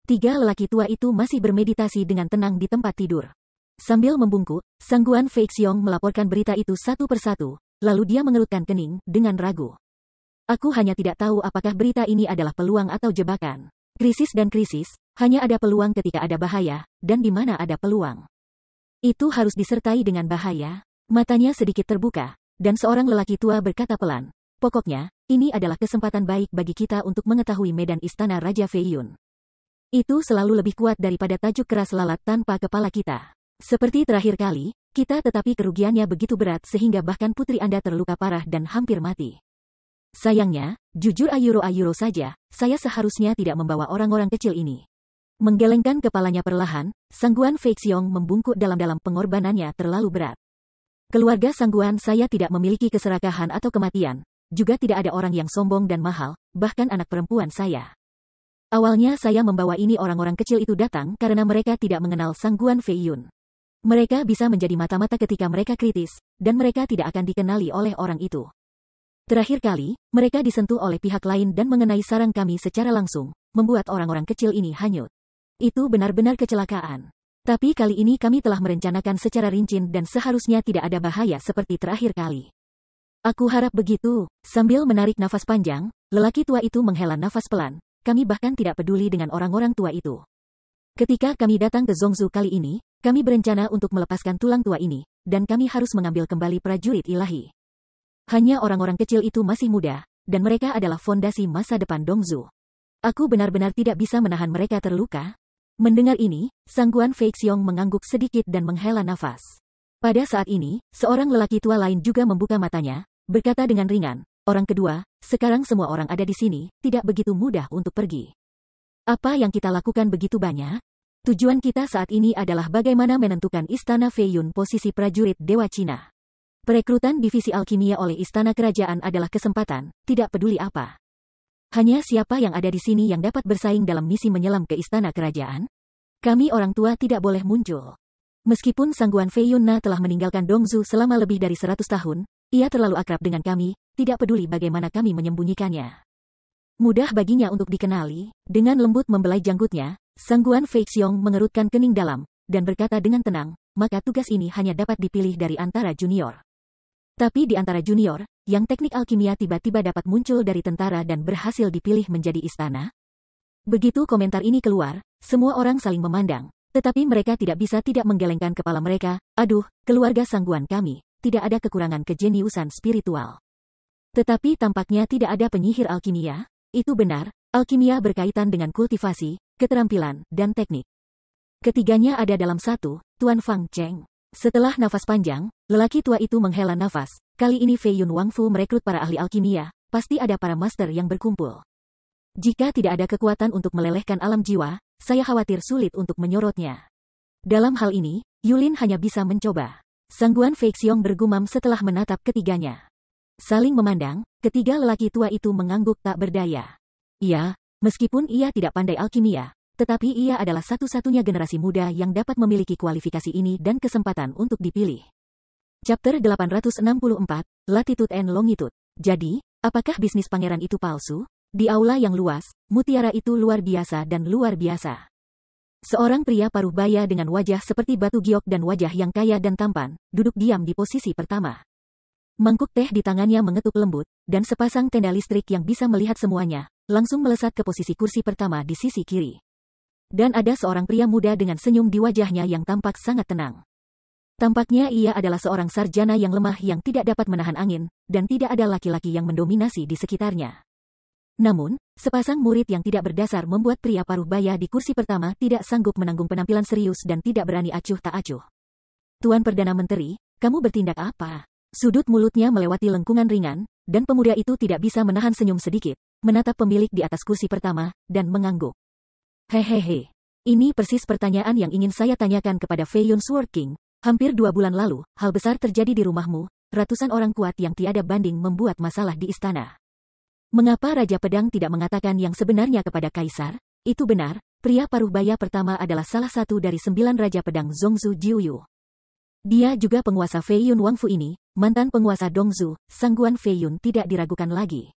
Speaker 1: 3 lelaki tua itu masih bermeditasi dengan tenang di tempat tidur. Sambil membungkuk, Sangguan Fei Xiong melaporkan berita itu satu persatu, lalu dia mengerutkan kening dengan ragu. Aku hanya tidak tahu apakah berita ini adalah peluang atau jebakan. Krisis dan krisis, hanya ada peluang ketika ada bahaya, dan di mana ada peluang. Itu harus disertai dengan bahaya. Matanya sedikit terbuka, dan seorang lelaki tua berkata pelan, pokoknya, ini adalah kesempatan baik bagi kita untuk mengetahui medan istana Raja Feiyun. Itu selalu lebih kuat daripada tajuk keras lalat tanpa kepala kita. Seperti terakhir kali, tetapi kerugiannya begitu berat sehingga bahkan putri Anda terluka parah dan hampir mati. Sayangnya, jujur ayuro saja, saya seharusnya tidak membawa orang-orang kecil ini. Menggelengkan kepalanya perlahan, Sangguan Fei Xiong membungkuk dalam-dalam pengorbanannya terlalu berat. Keluarga Sangguan saya tidak memiliki keserakahan atau kematian, juga tidak ada orang yang sombong dan mahal, bahkan anak perempuan saya. Awalnya saya membawa ini orang-orang kecil itu datang karena mereka tidak mengenal Sangguan Feiyun. Mereka bisa menjadi mata-mata ketika mereka kritis, dan mereka tidak akan dikenali oleh orang itu. Terakhir kali, mereka disentuh oleh pihak lain dan mengenai sarang kami secara langsung, membuat orang-orang kecil ini hanyut. Itu benar-benar kecelakaan. Tapi kali ini kami telah merencanakan secara rinci dan seharusnya tidak ada bahaya seperti terakhir kali. Aku harap begitu. Sambil menarik nafas panjang, lelaki tua itu menghela nafas pelan. Kami bahkan tidak peduli dengan orang-orang tua itu. Ketika kami datang ke Zhongzhou kali ini, kami berencana untuk melepaskan tulang tua ini, dan kami harus mengambil kembali prajurit ilahi. Hanya orang-orang kecil itu masih muda, dan mereka adalah fondasi masa depan Dongzhou. Aku benar-benar tidak bisa menahan mereka terluka. Mendengar ini, Sangguan Fei Xiong mengangguk sedikit dan menghela nafas. Pada saat ini, seorang lelaki tua lain juga membuka matanya, berkata dengan ringan, orang kedua, sekarang semua orang ada di sini, tidak begitu mudah untuk pergi. Apa yang kita lakukan begitu banyak? Tujuan kita saat ini adalah bagaimana menentukan Istana Feiyun posisi prajurit Dewa Cina. Perekrutan divisi alkimia oleh Istana Kerajaan adalah kesempatan, tidak peduli apa. Hanya siapa yang ada di sini yang dapat bersaing dalam misi menyelam ke Istana Kerajaan? Kami orang tua tidak boleh muncul. Meskipun Sangguan Feiyun telah meninggalkan Dongzhou selama lebih dari 100 tahun, ia terlalu akrab dengan kami, tidak peduli bagaimana kami menyembunyikannya. Mudah baginya untuk dikenali. Dengan lembut membelai janggutnya, Sangguan Fei Xiong mengerutkan kening dalam, dan berkata dengan tenang, maka tugas ini hanya dapat dipilih dari antara junior. Tapi di antara junior, yang teknik alkimia tiba-tiba dapat muncul dari tentara dan berhasil dipilih menjadi istana? Begitu komentar ini keluar, semua orang saling memandang, tetapi mereka tidak bisa tidak menggelengkan kepala mereka. Aduh, keluarga Sangguan kami, tidak ada kekurangan kejeniusan spiritual. Tetapi tampaknya tidak ada penyihir alkimia. Itu benar, alkimia berkaitan dengan kultivasi, keterampilan, dan teknik. Ketiganya ada dalam satu, Tuan Fang Cheng. Setelah nafas panjang, lelaki tua itu menghela nafas. Kali ini Feiyun Wangfu merekrut para ahli alkimia, pasti ada para master yang berkumpul. Jika tidak ada kekuatan untuk melelehkan alam jiwa, saya khawatir sulit untuk menyorotnya. Dalam hal ini, Yulin hanya bisa mencoba. Sangguan Fei Xiong bergumam setelah menatap ketiganya. Saling memandang, ketiga lelaki tua itu mengangguk tak berdaya. Iya, meskipun ia tidak pandai alkimia, tetapi ia adalah satu-satunya generasi muda yang dapat memiliki kualifikasi ini dan kesempatan untuk dipilih. Chapter 864, Latitude and Longitude. Jadi, apakah bisnis pangeran itu palsu? Di aula yang luas, mutiara itu luar biasa dan luar biasa. Seorang pria paruh baya dengan wajah seperti batu giok dan wajah yang kaya dan tampan, duduk diam di posisi pertama. Mangkuk teh di tangannya mengetuk lembut, dan sepasang tenda listrik yang bisa melihat semuanya, langsung melesat ke posisi kursi pertama di sisi kiri. Dan ada seorang pria muda dengan senyum di wajahnya yang tampak sangat tenang. Tampaknya ia adalah seorang sarjana yang lemah yang tidak dapat menahan angin, dan tidak ada laki-laki yang mendominasi di sekitarnya. Namun, sepasang murid yang tidak berdasar membuat pria paruh baya di kursi pertama tidak sanggup menanggung penampilan serius dan tidak berani acuh tak acuh. Tuan Perdana Menteri, kamu bertindak apa? Sudut mulutnya melewati lengkungan ringan, dan pemuda itu tidak bisa menahan senyum sedikit, menatap pemilik di atas kursi pertama, dan mengangguk. Hehehe. Ini persis pertanyaan yang ingin saya tanyakan kepada Fei Yun Sword King. Hampir 2 bulan lalu, hal besar terjadi di rumahmu, ratusan orang kuat yang tiada banding membuat masalah di istana. Mengapa Raja Pedang tidak mengatakan yang sebenarnya kepada Kaisar? Itu benar, pria paruh baya pertama adalah salah satu dari 9 Raja Pedang Zhongzhou Jiuyu. Dia juga penguasa Fei Yun Wangfu ini, mantan penguasa Dongzhou, Sangguan Fei Yun tidak diragukan lagi.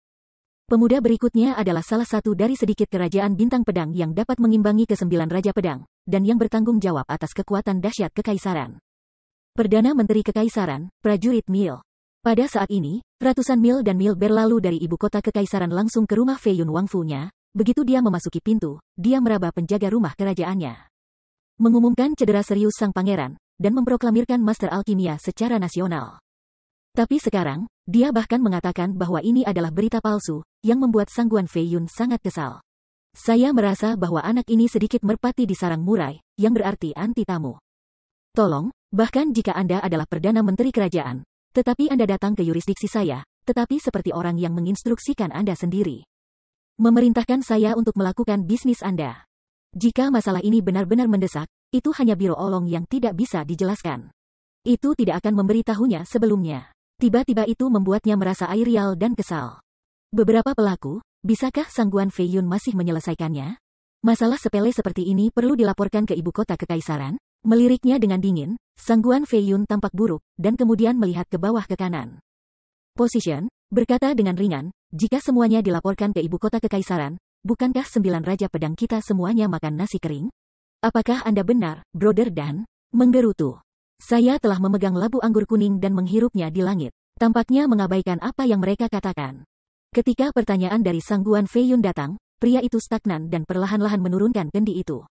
Speaker 1: Pemuda berikutnya adalah salah satu dari sedikit kerajaan bintang pedang yang dapat mengimbangi ke-9 Raja Pedang, dan yang bertanggung jawab atas kekuatan dahsyat kekaisaran. Perdana Menteri Kekaisaran, prajurit Mil. Pada saat ini, ratusan mil dan mil berlalu dari ibu kota kekaisaran langsung ke rumah Fei Yun Wangfu-nya. Begitu dia memasuki pintu, dia meraba penjaga rumah kerajaannya. Mengumumkan cedera serius sang pangeran, dan memproklamirkan Master Alkimia secara nasional. Tapi sekarang, dia bahkan mengatakan bahwa ini adalah berita palsu, yang membuat Sangguan Fei Yun sangat kesal. Saya merasa bahwa anak ini sedikit merpati di sarang murai, yang berarti anti tamu. Tolong, bahkan jika Anda adalah Perdana Menteri Kerajaan, tetapi Anda datang ke yurisdiksi saya, tetapi seperti orang yang menginstruksikan Anda sendiri. Memerintahkan saya untuk melakukan bisnis Anda. Jika masalah ini benar-benar mendesak, itu hanya biro olong yang tidak bisa dijelaskan. Itu tidak akan memberitahunya sebelumnya. Tiba-tiba itu membuatnya merasa irial dan kesal. Beberapa pelaku, bisakah Sangguan Fei Yun masih menyelesaikannya? Masalah sepele seperti ini perlu dilaporkan ke ibu kota kekaisaran? Meliriknya dengan dingin, Sangguan Fei Yun tampak buruk, dan kemudian melihat ke bawah ke kanan. Position, berkata dengan ringan, jika semuanya dilaporkan ke ibu kota kekaisaran, bukankah 9 Raja Pedang kita semuanya makan nasi kering? Apakah Anda benar, Brother Dan? Menggerutu. Saya telah memegang labu anggur kuning dan menghirupnya di langit. Tampaknya mengabaikan apa yang mereka katakan. Ketika pertanyaan dari Sangguan Fei Yun datang, pria itu stagnan dan perlahan-lahan menurunkan kendi itu.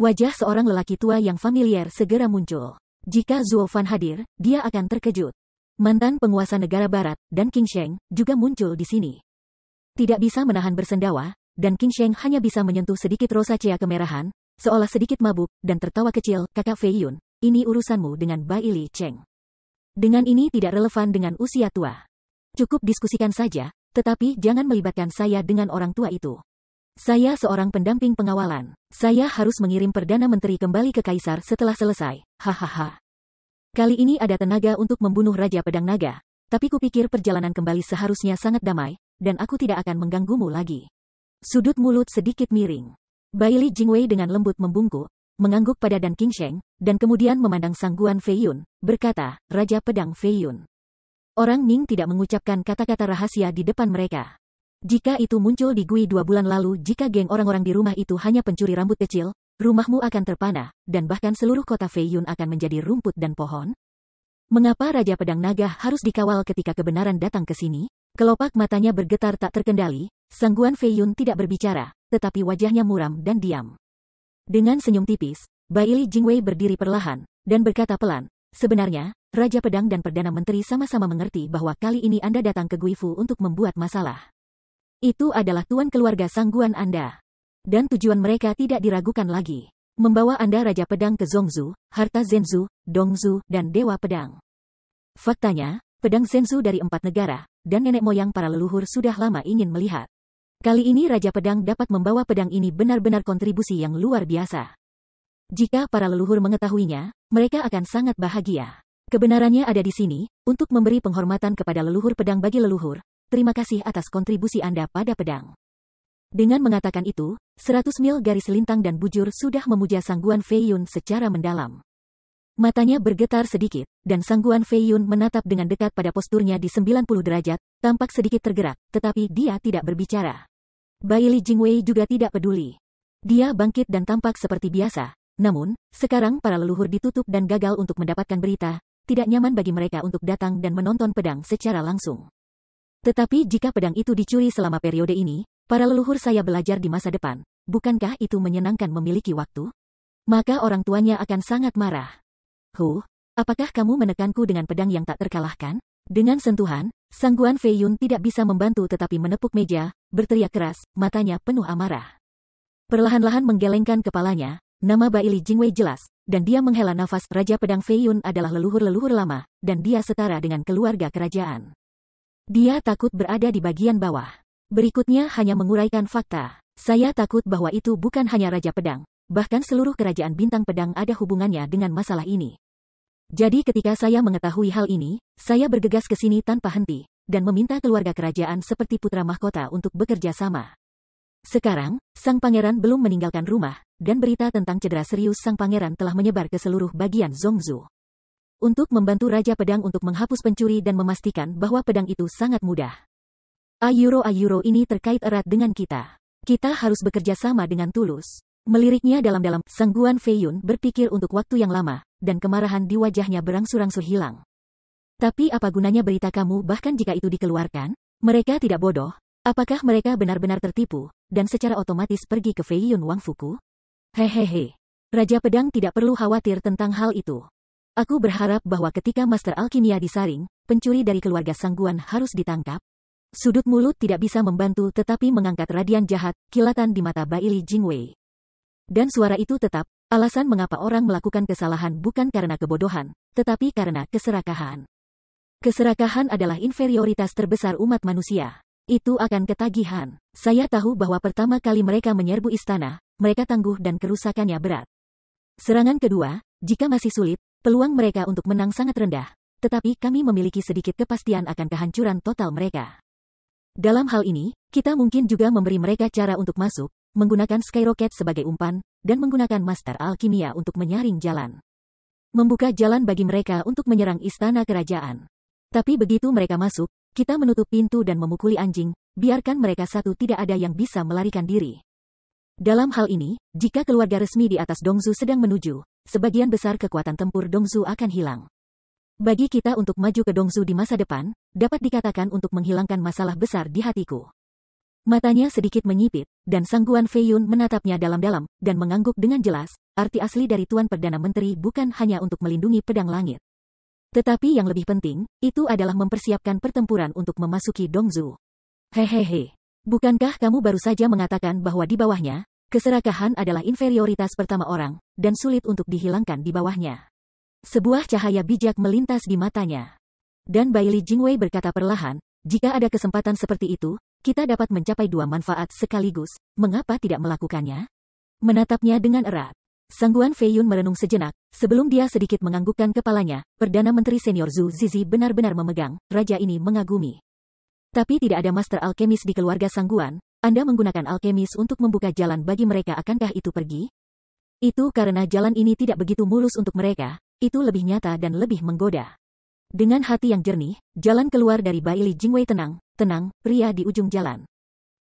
Speaker 1: Wajah seorang lelaki tua yang familiar segera muncul. Jika Zhuo Fan hadir, dia akan terkejut. Mantan penguasa negara barat, dan Qing Sheng, juga muncul di sini. Tidak bisa menahan bersendawa, dan Qing Sheng hanya bisa menyentuh sedikit rosacea kemerahan, seolah sedikit mabuk, dan tertawa kecil, kakak Fei Yun, ini urusanmu dengan Bai Li Cheng. Dengan ini tidak relevan dengan usia tua. Cukup diskusikan saja, tetapi jangan melibatkan saya dengan orang tua itu. Saya seorang pendamping pengawalan. Saya harus mengirim Perdana Menteri kembali ke Kaisar setelah selesai. Hahaha. Kali ini ada tenaga untuk membunuh Raja Pedang Naga, tapi kupikir perjalanan kembali seharusnya sangat damai, dan aku tidak akan mengganggumu lagi. Sudut mulut sedikit miring. Bai Li Jingwei dengan lembut membungkuk, mengangguk pada Dan Qing Sheng, dan kemudian memandang Sangguan Fei Yun, berkata, Raja Pedang Fei Yun. Orang Ming tidak mengucapkan kata-kata rahasia di depan mereka. Jika itu muncul di Gui 2 bulan lalu, jika geng orang-orang di rumah itu hanya pencuri rambut kecil, rumahmu akan terpana, dan bahkan seluruh kota Fei Yun akan menjadi rumput dan pohon. Mengapa Raja Pedang Naga harus dikawal ketika kebenaran datang ke sini? Kelopak matanya bergetar tak terkendali, Sangguan Fei Yun tidak berbicara, tetapi wajahnya muram dan diam. Dengan senyum tipis, Bai Li Jingwei berdiri perlahan, dan berkata pelan, sebenarnya, Raja Pedang dan Perdana Menteri sama-sama mengerti bahwa kali ini Anda datang ke Guifu untuk membuat masalah. Itu adalah tuan keluarga Sangguan Anda. Dan tujuan mereka tidak diragukan lagi. Membawa Anda Raja Pedang ke Zhongzhou, harta Zhenzu, Dongzhou, dan Dewa Pedang. Faktanya, pedang Zhenzu dari 4 negara, dan nenek moyang para leluhur sudah lama ingin melihat. Kali ini Raja Pedang dapat membawa pedang ini benar-benar kontribusi yang luar biasa. Jika para leluhur mengetahuinya, mereka akan sangat bahagia. Kebenarannya ada di sini, untuk memberi penghormatan kepada leluhur pedang bagi leluhur. Terima kasih atas kontribusi Anda pada pedang. Dengan mengatakan itu, 100 mil garis lintang dan bujur sudah memuja Sangguan Fei Yun secara mendalam. Matanya bergetar sedikit, dan Sangguan Fei Yun menatap dengan dekat pada posturnya di 90 derajat, tampak sedikit tergerak, tetapi dia tidak berbicara. Bai Li Jingwei juga tidak peduli. Dia bangkit dan tampak seperti biasa, namun, sekarang para leluhur ditutup dan gagal untuk mendapatkan berita, tidak nyaman bagi mereka untuk datang dan menonton pedang secara langsung. Tetapi jika pedang itu dicuri selama periode ini, para leluhur saya belajar di masa depan, bukankah itu menyenangkan memiliki waktu? Maka orang tuanya akan sangat marah. Apakah kamu menekanku dengan pedang yang tak terkalahkan? Dengan sentuhan, Sangguan Fei Yun tidak bisa membantu tetapi menepuk meja, berteriak keras, matanya penuh amarah. Perlahan-lahan menggelengkan kepalanya, nama Bai Li Jingwei jelas, dan dia menghela nafas. Raja Pedang Fei Yun adalah leluhur-leluhur lama, dan dia setara dengan keluarga kerajaan. Dia takut berada di bagian bawah. Berikutnya hanya menguraikan fakta. Saya takut bahwa itu bukan hanya Raja Pedang, bahkan seluruh kerajaan Bintang Pedang ada hubungannya dengan masalah ini. Jadi ketika saya mengetahui hal ini, saya bergegas ke sini tanpa henti, dan meminta keluarga kerajaan seperti putra mahkota untuk bekerja sama. Sekarang, sang pangeran belum meninggalkan rumah, dan berita tentang cedera serius sang pangeran telah menyebar ke seluruh bagian Zhongzhou. Untuk membantu Raja Pedang untuk menghapus pencuri dan memastikan bahwa pedang itu sangat mudah. Ayuro ini terkait erat dengan kita. Kita harus bekerja sama dengan tulus. Meliriknya dalam-dalam, Sang Guan Feiyun berpikir untuk waktu yang lama, dan kemarahan di wajahnya berangsur-angsur hilang. Tapi apa gunanya berita kamu bahkan jika itu dikeluarkan? Mereka tidak bodoh. Apakah mereka benar-benar tertipu, dan secara otomatis pergi ke Feiyun Wangfuku? Hehehe. Raja Pedang tidak perlu khawatir tentang hal itu. Aku berharap bahwa ketika Master Alkimia disaring, pencuri dari keluarga Sang Guan harus ditangkap. Sudut mulut tidak bisa membantu tetapi mengangkat radian jahat, kilatan di mata Baili Jingwei. Dan suara itu tetap, alasan mengapa orang melakukan kesalahan bukan karena kebodohan, tetapi karena keserakahan. Keserakahan adalah inferioritas terbesar umat manusia. Itu akan ketagihan. Saya tahu bahwa pertama kali mereka menyerbu istana, mereka tangguh dan kerusakannya berat. Serangan kedua, jika masih sulit, peluang mereka untuk menang sangat rendah, tetapi kami memiliki sedikit kepastian akan kehancuran total mereka. Dalam hal ini, kita mungkin juga memberi mereka cara untuk masuk, menggunakan Skyrocket sebagai umpan, dan menggunakan Master Alkimia untuk menyaring jalan. Membuka jalan bagi mereka untuk menyerang istana kerajaan. Tapi begitu mereka masuk, kita menutup pintu dan memukuli anjing, biarkan mereka satu tidak ada yang bisa melarikan diri. Dalam hal ini, jika keluarga resmi di atas Dongzhou sedang menuju, sebagian besar kekuatan tempur Dongzhou akan hilang. Bagi kita untuk maju ke Dongzhou di masa depan, dapat dikatakan untuk menghilangkan masalah besar di hatiku. Matanya sedikit menyipit, dan Sang Guan Feiyun menatapnya dalam-dalam, dan mengangguk dengan jelas, arti asli dari Tuan Perdana Menteri bukan hanya untuk melindungi pedang langit. Tetapi yang lebih penting, itu adalah mempersiapkan pertempuran untuk memasuki Dongzhou. Hehehe. Bukankah kamu baru saja mengatakan bahwa di bawahnya, keserakahan adalah inferioritas pertama orang, dan sulit untuk dihilangkan di bawahnya? Sebuah cahaya bijak melintas di matanya. Dan Baili Jingwei berkata perlahan, jika ada kesempatan seperti itu, kita dapat mencapai dua manfaat sekaligus, mengapa tidak melakukannya? Menatapnya dengan erat. Sang Guan Feiyun merenung sejenak, sebelum dia sedikit menganggukkan kepalanya, Perdana Menteri Senior Zhu Zizi benar-benar memegang, raja ini mengagumi. Tapi tidak ada master alkemis di keluarga Sang Guan, Anda menggunakan alkemis untuk membuka jalan bagi mereka, akankah itu pergi? Itu karena jalan ini tidak begitu mulus untuk mereka. Itu lebih nyata dan lebih menggoda. Dengan hati yang jernih, jalan keluar dari Baili Jingwei tenang, pria di ujung jalan.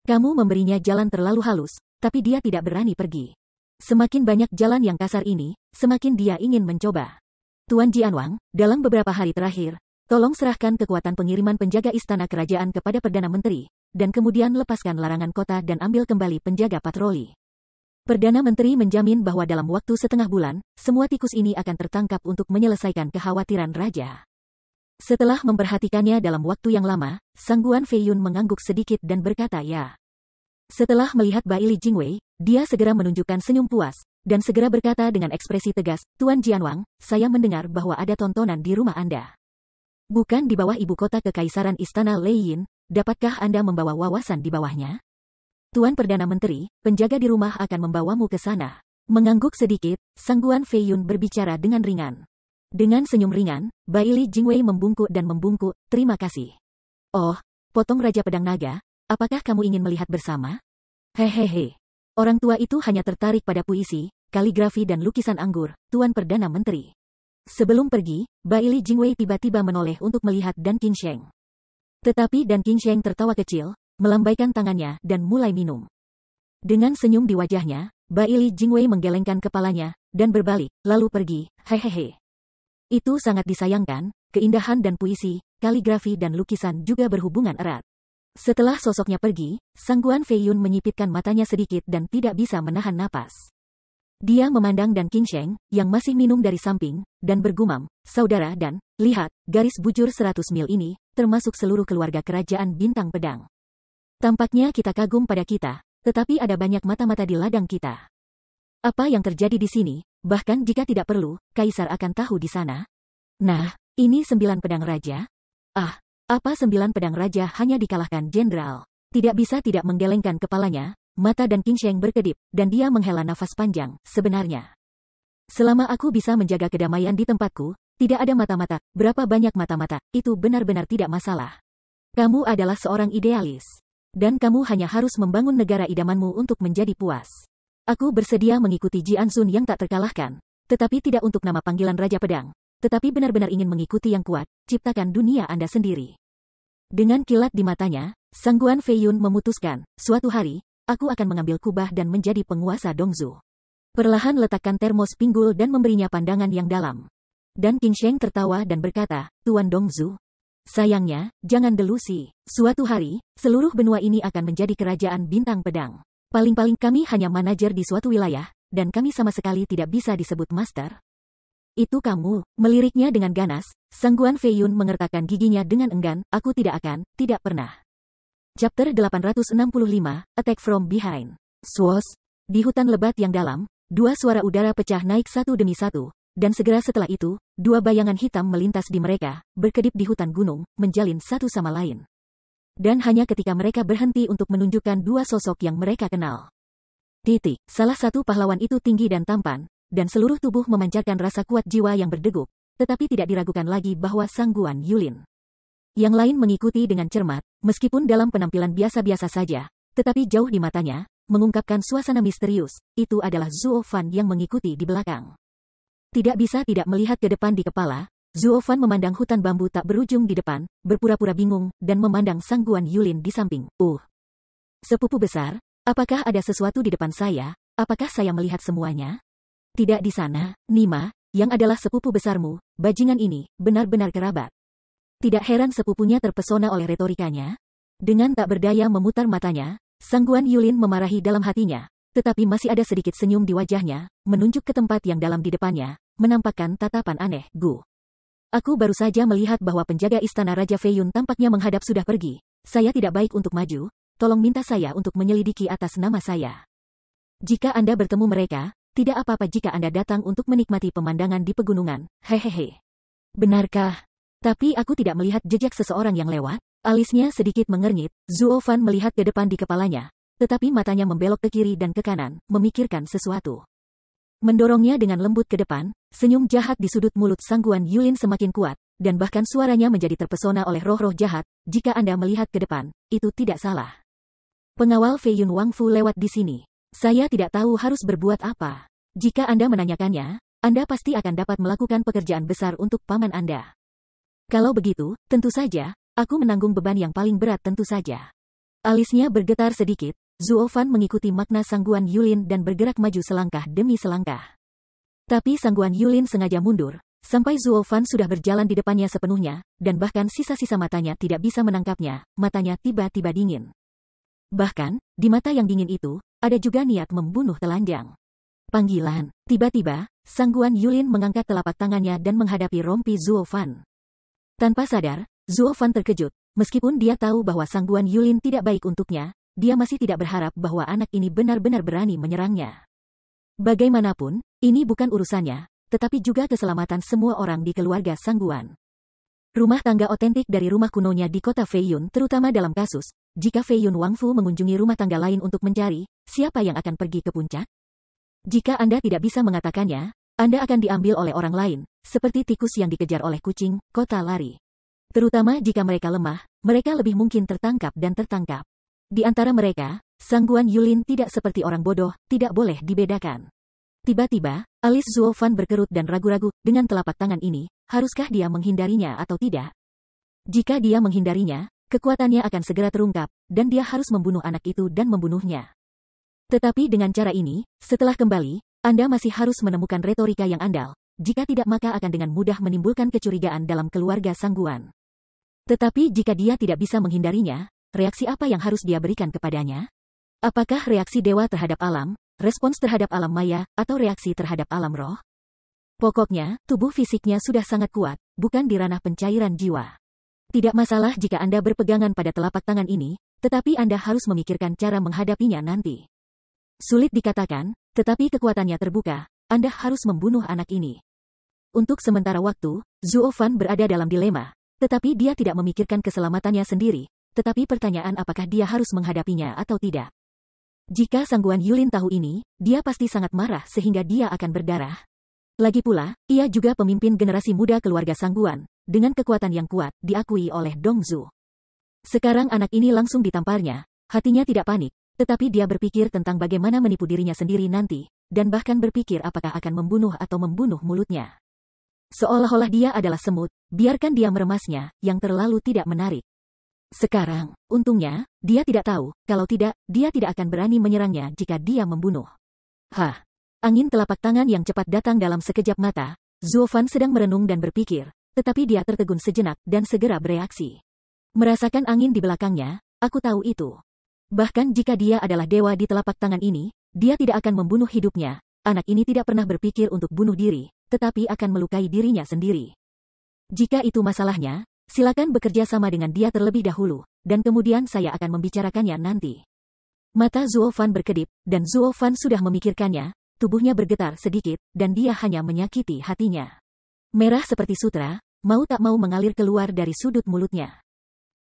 Speaker 1: Kamu memberinya jalan terlalu halus, tapi dia tidak berani pergi. Semakin banyak jalan yang kasar ini, semakin dia ingin mencoba. Tuan Jianwang, dalam beberapa hari terakhir, tolong serahkan kekuatan pengiriman penjaga istana kerajaan kepada Perdana Menteri, dan kemudian lepaskan larangan kota dan ambil kembali penjaga patroli. Perdana Menteri menjamin bahwa dalam waktu setengah bulan, semua tikus ini akan tertangkap untuk menyelesaikan kekhawatiran raja. Setelah memperhatikannya dalam waktu yang lama, Sang Guan Feiyun mengangguk sedikit dan berkata ya. Setelah melihat Baili Jingwei, dia segera menunjukkan senyum puas, dan segera berkata dengan ekspresi tegas, Tuan Jianwang, saya mendengar bahwa ada tontonan di rumah Anda. Bukan di bawah ibu kota kekaisaran Istana Leiyin, dapatkah Anda membawa wawasan di bawahnya? Tuan Perdana Menteri, penjaga di rumah akan membawamu ke sana. Mengangguk sedikit, Sang Guan Feiyun berbicara dengan ringan. Dengan senyum ringan, Baili Jingwei membungkuk dan membungkuk, terima kasih. Oh, potong Raja Pedang Naga, apakah kamu ingin melihat bersama? Hehehe. Orang tua itu hanya tertarik pada puisi, kaligrafi dan lukisan anggur, Tuan Perdana Menteri. Sebelum pergi, Baili Jingwei tiba-tiba menoleh untuk melihat Dan Qingsheng. Tetapi Dan Qingsheng tertawa kecil, melambaikan tangannya, dan mulai minum. Dengan senyum di wajahnya, Baili Jingwei menggelengkan kepalanya, dan berbalik, lalu pergi, hehehe. Itu sangat disayangkan, keindahan dan puisi, kaligrafi dan lukisan juga berhubungan erat. Setelah sosoknya pergi, Sang Guan Feiyun menyipitkan matanya sedikit dan tidak bisa menahan napas. Dia memandang Dan Qingsheng, yang masih minum dari samping, dan bergumam, saudara Dan, lihat, garis bujur 100 mil ini, termasuk seluruh keluarga kerajaan Bintang Pedang. Tampaknya kita kagum pada kita, tetapi ada banyak mata-mata di ladang kita. Apa yang terjadi di sini, bahkan jika tidak perlu, Kaisar akan tahu di sana. Nah, ini 9 pedang raja. Ah, apa 9 pedang raja hanya dikalahkan jenderal? Tidak bisa tidak menggelengkan kepalanya, mata dan Qing Sheng berkedip, dan dia menghela nafas panjang. Sebenarnya, selama aku bisa menjaga kedamaian di tempatku, tidak ada mata-mata, berapa banyak mata-mata, itu benar-benar tidak masalah. Kamu adalah seorang idealis. Dan kamu hanya harus membangun negara idamanmu untuk menjadi puas. Aku bersedia mengikuti Jianzun yang tak terkalahkan, tetapi tidak untuk nama panggilan Raja Pedang, tetapi benar-benar ingin mengikuti yang kuat, ciptakan dunia Anda sendiri. Dengan kilat di matanya, Sangguan Feiyun memutuskan, suatu hari, aku akan mengambil kubah dan menjadi penguasa Dongzu. Perlahan letakkan termos pinggul dan memberinya pandangan yang dalam. Dan Qing Sheng tertawa dan berkata, Tuan Dongzu, sayangnya, jangan delusi. Suatu hari, seluruh benua ini akan menjadi kerajaan bintang pedang. Paling-paling kami hanya manajer di suatu wilayah, dan kami sama sekali tidak bisa disebut master. Itu kamu, meliriknya dengan ganas, Sangguan Feiyun mengertakkan giginya dengan enggan, aku tidak akan, tidak pernah. Chapter 865, Attack from Behind. Swos, di hutan lebat yang dalam, dua suara udara pecah naik satu demi satu, dan segera setelah itu, dua bayangan hitam melintas di mereka, berkedip di hutan gunung, menjalin satu sama lain. Dan hanya ketika mereka berhenti untuk menunjukkan dua sosok yang mereka kenal. Salah satu pahlawan itu tinggi dan tampan, dan seluruh tubuh memancarkan rasa kuat jiwa yang berdegup, tetapi tidak diragukan lagi bahwa Sangguan Yulin. Yang lain mengikuti dengan cermat, meskipun dalam penampilan biasa-biasa saja, tetapi jauh di matanya, mengungkapkan suasana misterius, itu adalah Zuo Fan yang mengikuti di belakang. Tidak bisa tidak melihat ke depan di kepala, Zuo Fan memandang hutan bambu tak berujung di depan, berpura-pura bingung, dan memandang Sangguan Yulin di samping. Sepupu besar, apakah ada sesuatu di depan saya? Apakah saya melihat semuanya? Tidak di sana, Nima, yang adalah sepupu besarmu, bajingan ini, benar-benar kerabat. Tidak heran sepupunya terpesona oleh retorikanya. Dengan tak berdaya memutar matanya, Sangguan Yulin memarahi dalam hatinya, tetapi masih ada sedikit senyum di wajahnya, menunjuk ke tempat yang dalam di depannya, menampakkan tatapan aneh. Aku baru saja melihat bahwa penjaga istana Raja Feiyun tampaknya menghadap sudah pergi. Saya tidak baik untuk maju, tolong minta saya untuk menyelidiki atas nama saya. Jika Anda bertemu mereka, tidak apa-apa jika Anda datang untuk menikmati pemandangan di pegunungan, hehehe. Benarkah? Tapi aku tidak melihat jejak seseorang yang lewat. Alisnya sedikit mengernyit, Zuo Fan melihat ke depan di kepalanya, tetapi matanya membelok ke kiri dan ke kanan, memikirkan sesuatu. Mendorongnya dengan lembut ke depan, senyum jahat di sudut mulut Sangguan Yulin semakin kuat, dan bahkan suaranya menjadi terpesona oleh roh-roh jahat. Jika Anda melihat ke depan, itu tidak salah. Pengawal Feiyun Wangfu lewat di sini. Saya tidak tahu harus berbuat apa. Jika Anda menanyakannya, Anda pasti akan dapat melakukan pekerjaan besar untuk paman Anda. Kalau begitu, tentu saja, aku menanggung beban yang paling berat tentu saja. Alisnya bergetar sedikit, Zuo Fan mengikuti makna Sangguan Yulin dan bergerak maju selangkah demi selangkah. Tapi Sangguan Yulin sengaja mundur, sampai Zuo Fan sudah berjalan di depannya sepenuhnya, dan bahkan sisa-sisa matanya tidak bisa menangkapnya, matanya tiba-tiba dingin. Bahkan, di mata yang dingin itu, ada juga niat membunuh telanjang. Panggilan. Tiba-tiba, Sangguan Yulin mengangkat telapak tangannya dan menghadapi rompi Zuo Fan. Tanpa sadar, Zuo Fan terkejut, meskipun dia tahu bahwa Sangguan Yulin tidak baik untuknya, dia masih tidak berharap bahwa anak ini benar-benar berani menyerangnya. Bagaimanapun, ini bukan urusannya, tetapi juga keselamatan semua orang di keluarga Sangguan. Rumah tangga otentik dari rumah kunonya di kota Feiyun, terutama dalam kasus, jika Feiyun Wangfu mengunjungi rumah tangga lain untuk mencari, siapa yang akan pergi ke puncak? Jika Anda tidak bisa mengatakannya, Anda akan diambil oleh orang lain, seperti tikus yang dikejar oleh kucing, kota lari. Terutama jika mereka lemah, mereka lebih mungkin tertangkap dan tertangkap. Di antara mereka, Sangguan Yulin tidak seperti orang bodoh, tidak boleh dibedakan. Tiba-tiba, alis Zuo Fan berkerut dan ragu-ragu, dengan telapak tangan ini, haruskah dia menghindarinya atau tidak? Jika dia menghindarinya, kekuatannya akan segera terungkap, dan dia harus membunuh anak itu dan membunuhnya. Tetapi dengan cara ini, setelah kembali, Anda masih harus menemukan retorika yang andal, jika tidak maka akan dengan mudah menimbulkan kecurigaan dalam keluarga Sangguan. Tetapi jika dia tidak bisa menghindarinya, reaksi apa yang harus dia berikan kepadanya? Apakah reaksi dewa terhadap alam, respons terhadap alam maya, atau reaksi terhadap alam roh? Pokoknya, tubuh fisiknya sudah sangat kuat, bukan di ranah pencairan jiwa. Tidak masalah jika Anda berpegangan pada telapak tangan ini, tetapi Anda harus memikirkan cara menghadapinya nanti. Sulit dikatakan, tetapi kekuatannya terbuka, Anda harus membunuh anak ini. Untuk sementara waktu, Zuo Fan berada dalam dilema, tetapi dia tidak memikirkan keselamatannya sendiri, tetapi pertanyaan apakah dia harus menghadapinya atau tidak. Jika Sangguan Yulin tahu ini, dia pasti sangat marah sehingga dia akan berdarah. Lagi pula, ia juga pemimpin generasi muda keluarga Sangguan, dengan kekuatan yang kuat, diakui oleh Dong Zhu. Sekarang anak ini langsung ditamparnya, hatinya tidak panik, tetapi dia berpikir tentang bagaimana menipu dirinya sendiri nanti, dan bahkan berpikir apakah akan membunuh atau membunuh mulutnya. Seolah-olah dia adalah semut, biarkan dia meremasnya, yang terlalu tidak menarik. Sekarang, untungnya, dia tidak tahu, kalau tidak, dia tidak akan berani menyerangnya jika dia membunuh. Angin telapak tangan yang cepat datang dalam sekejap mata. Zuo Fan sedang merenung dan berpikir, tetapi dia tertegun sejenak dan segera bereaksi. Merasakan angin di belakangnya, aku tahu itu. Bahkan jika dia adalah dewa di telapak tangan ini, dia tidak akan membunuh hidupnya. Anak ini tidak pernah berpikir untuk bunuh diri, tetapi akan melukai dirinya sendiri. Jika itu masalahnya, silakan bekerja sama dengan dia terlebih dahulu, dan kemudian saya akan membicarakannya nanti. Mata Zuo Fan berkedip, dan Zuo Fan sudah memikirkannya, tubuhnya bergetar sedikit, dan dia hanya menyakiti hatinya. Merah seperti sutra, mau tak mau mengalir keluar dari sudut mulutnya.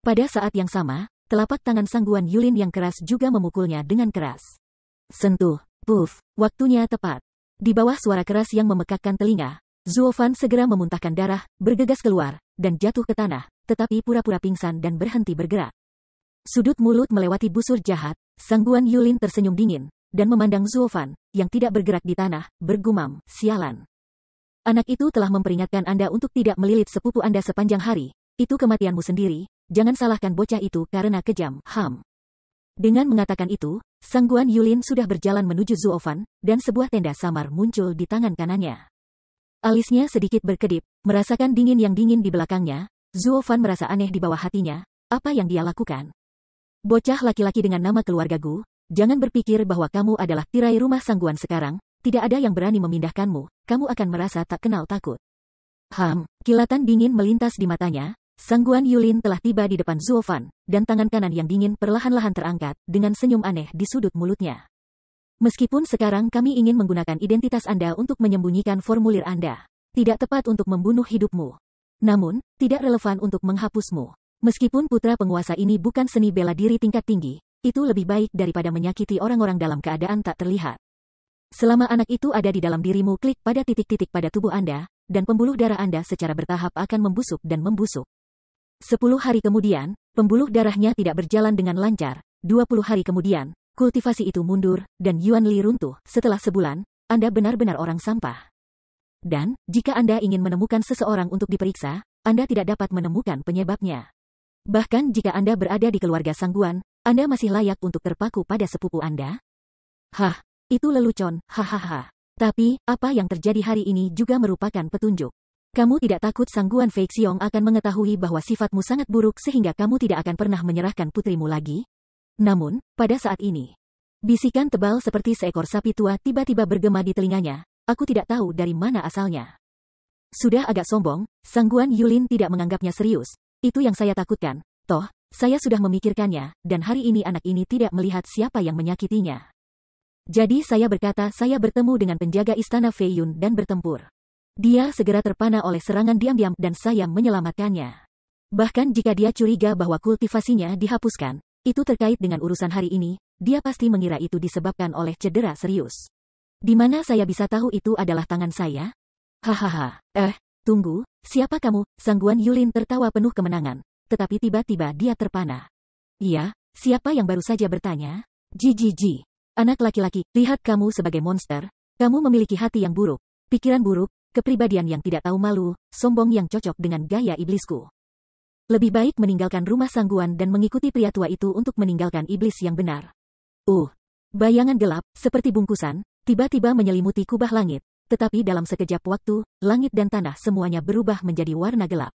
Speaker 1: Pada saat yang sama, telapak tangan Sangguan Yulin yang keras juga memukulnya dengan keras. Sentuh, puff, waktunya tepat. Di bawah suara keras yang memekakkan telinga, Zuo Fan segera memuntahkan darah, bergegas keluar, dan jatuh ke tanah, tetapi pura-pura pingsan dan berhenti bergerak. Sudut mulut melewati busur jahat, Sangguan Yulin tersenyum dingin, dan memandang Zuo Fan, yang tidak bergerak di tanah, bergumam, sialan. Anak itu telah memperingatkan Anda untuk tidak melilit sepupu Anda sepanjang hari, itu kematianmu sendiri, jangan salahkan bocah itu karena kejam, Dengan mengatakan itu, Sangguan Yulin sudah berjalan menuju Zuo Fan, dan sebuah tenda samar muncul di tangan kanannya. Alisnya sedikit berkedip, merasakan dingin yang dingin di belakangnya. Zuo Fan merasa aneh di bawah hatinya, apa yang dia lakukan? Bocah laki-laki dengan nama keluarga Gu, jangan berpikir bahwa kamu adalah tirai rumah Sangguan sekarang, tidak ada yang berani memindahkanmu, kamu akan merasa tak kenal takut. Kilatan dingin melintas di matanya, Sangguan Yulin telah tiba di depan Zuo Fan, dan tangan kanan yang dingin perlahan-lahan terangkat, dengan senyum aneh di sudut mulutnya. Meskipun sekarang kami ingin menggunakan identitas Anda untuk menyembunyikan formulir Anda. Tidak tepat untuk membunuh hidupmu. Namun, tidak relevan untuk menghapusmu. Meskipun putra penguasa ini bukan seni bela diri tingkat tinggi, itu lebih baik daripada menyakiti orang-orang dalam keadaan tak terlihat. Selama anak itu ada di dalam dirimu, klik pada titik-titik pada tubuh Anda, dan pembuluh darah Anda secara bertahap akan membusuk dan membusuk. 10 hari kemudian, pembuluh darahnya tidak berjalan dengan lancar. 20 hari kemudian, kultivasi itu mundur, dan Yuan Li runtuh. Setelah sebulan, Anda benar-benar orang sampah. Dan, jika Anda ingin menemukan seseorang untuk diperiksa, Anda tidak dapat menemukan penyebabnya. Bahkan jika Anda berada di keluarga Sangguan, Anda masih layak untuk terpaku pada sepupu Anda? Itu lelucon, hahaha. Tapi, apa yang terjadi hari ini juga merupakan petunjuk. Kamu tidak takut Sangguan Fei Xiong akan mengetahui bahwa sifatmu sangat buruk sehingga kamu tidak akan pernah menyerahkan putrimu lagi? Namun, pada saat ini, bisikan tebal seperti seekor sapi tua tiba-tiba bergema di telinganya. Aku tidak tahu dari mana asalnya. Sudah agak sombong, Sangguan Yulin tidak menganggapnya serius. Itu yang saya takutkan. Toh, saya sudah memikirkannya, dan hari ini anak ini tidak melihat siapa yang menyakitinya. Jadi saya berkata saya bertemu dengan penjaga istana Fei Yun dan bertempur. Dia segera terpana oleh serangan diam-diam dan saya menyelamatkannya. Bahkan jika dia curiga bahwa kultivasinya dihapuskan, itu terkait dengan urusan hari ini, dia pasti mengira itu disebabkan oleh cedera serius. Di mana saya bisa tahu itu adalah tangan saya? Hahaha. Tunggu, siapa kamu? Sangguan Yulin tertawa penuh kemenangan, tetapi tiba-tiba dia terpana. Iya, siapa yang baru saja bertanya? Jijiji. Anak laki-laki, lihat kamu sebagai monster. Kamu memiliki hati yang buruk, pikiran buruk, kepribadian yang tidak tahu malu, sombong yang cocok dengan gaya iblisku. Lebih baik meninggalkan rumah Sangguan dan mengikuti pria tua itu untuk meninggalkan iblis yang benar. Bayangan gelap, seperti bungkusan, tiba-tiba menyelimuti kubah langit, tetapi dalam sekejap waktu, langit dan tanah semuanya berubah menjadi warna gelap.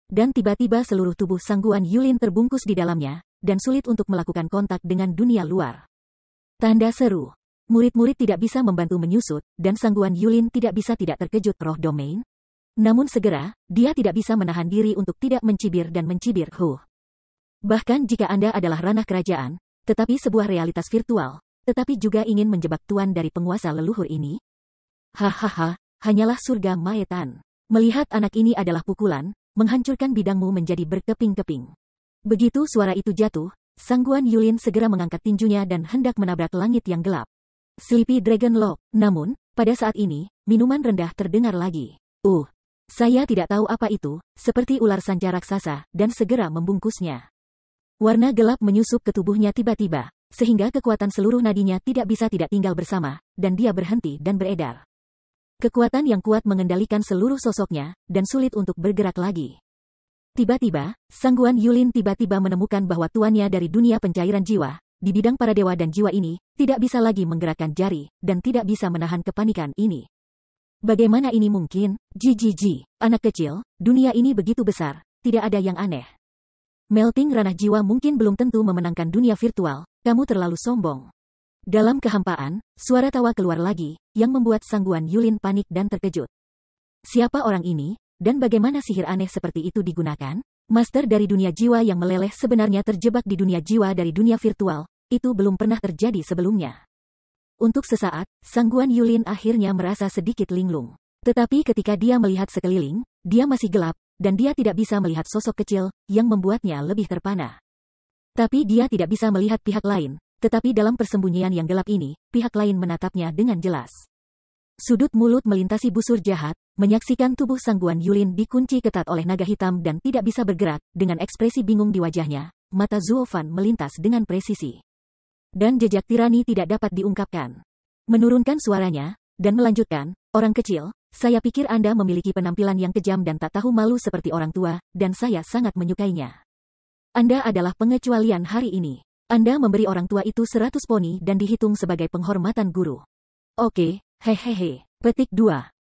Speaker 1: Dan tiba-tiba seluruh tubuh Sangguan Yulin terbungkus di dalamnya, dan sulit untuk melakukan kontak dengan dunia luar. Tanda seru. Murid-murid tidak bisa membantu menyusut, dan Sangguan Yulin tidak bisa tidak terkejut roh domain. Namun segera, dia tidak bisa menahan diri untuk tidak mencibir dan mencibir. Bahkan jika Anda adalah ranah kerajaan, tetapi sebuah realitas virtual, tetapi juga ingin menjebak tuan dari penguasa leluhur ini? Hanyalah surga Maetan. Melihat anak ini adalah pukulan, menghancurkan bidangmu menjadi berkeping-keping. Begitu suara itu jatuh, Sangguan Yulin segera mengangkat tinjunya dan hendak menabrak langit yang gelap. Sleepy Dragon Lock. Namun, pada saat ini, minuman rendah terdengar lagi. Saya tidak tahu apa itu, seperti ular sanca raksasa, dan segera membungkusnya. Warna gelap menyusup ke tubuhnya tiba-tiba, sehingga kekuatan seluruh nadinya tidak bisa tidak tinggal bersama, dan dia berhenti dan beredar. Kekuatan yang kuat mengendalikan seluruh sosoknya, dan sulit untuk bergerak lagi. Tiba-tiba, Sangguan Yulin tiba-tiba menemukan bahwa tuannya dari dunia pencairan jiwa, di bidang para dewa dan jiwa ini, tidak bisa lagi menggerakkan jari, dan tidak bisa menahan kepanikan ini. Bagaimana ini mungkin? Jijiji, anak kecil, dunia ini begitu besar, tidak ada yang aneh. Melting ranah jiwa mungkin belum tentu memenangkan dunia virtual, kamu terlalu sombong. Dalam kehampaan, suara tawa keluar lagi, yang membuat Sangguan Yulin panik dan terkejut. Siapa orang ini? Dan bagaimana sihir aneh seperti itu digunakan? Master dari dunia jiwa yang meleleh sebenarnya terjebak di dunia jiwa dari dunia virtual, itu belum pernah terjadi sebelumnya. Untuk sesaat, Sangguan Yulin akhirnya merasa sedikit linglung. Tetapi ketika dia melihat sekeliling, dia masih gelap, dan dia tidak bisa melihat sosok kecil, yang membuatnya lebih terpana. Tapi dia tidak bisa melihat pihak lain, tetapi dalam persembunyian yang gelap ini, pihak lain menatapnya dengan jelas. Sudut mulut melintasi busur jahat, menyaksikan tubuh Sangguan Yulin dikunci ketat oleh naga hitam dan tidak bisa bergerak, dengan ekspresi bingung di wajahnya, mata Zuo Fan melintas dengan presisi. Dan jejak tirani tidak dapat diungkapkan. Menurunkan suaranya, dan melanjutkan, orang kecil, saya pikir Anda memiliki penampilan yang kejam dan tak tahu malu seperti orang tua, dan saya sangat menyukainya. Anda adalah pengecualian hari ini. Anda memberi orang tua itu 100 poni dan dihitung sebagai penghormatan guru. Oke. Hehehe. Petik 2.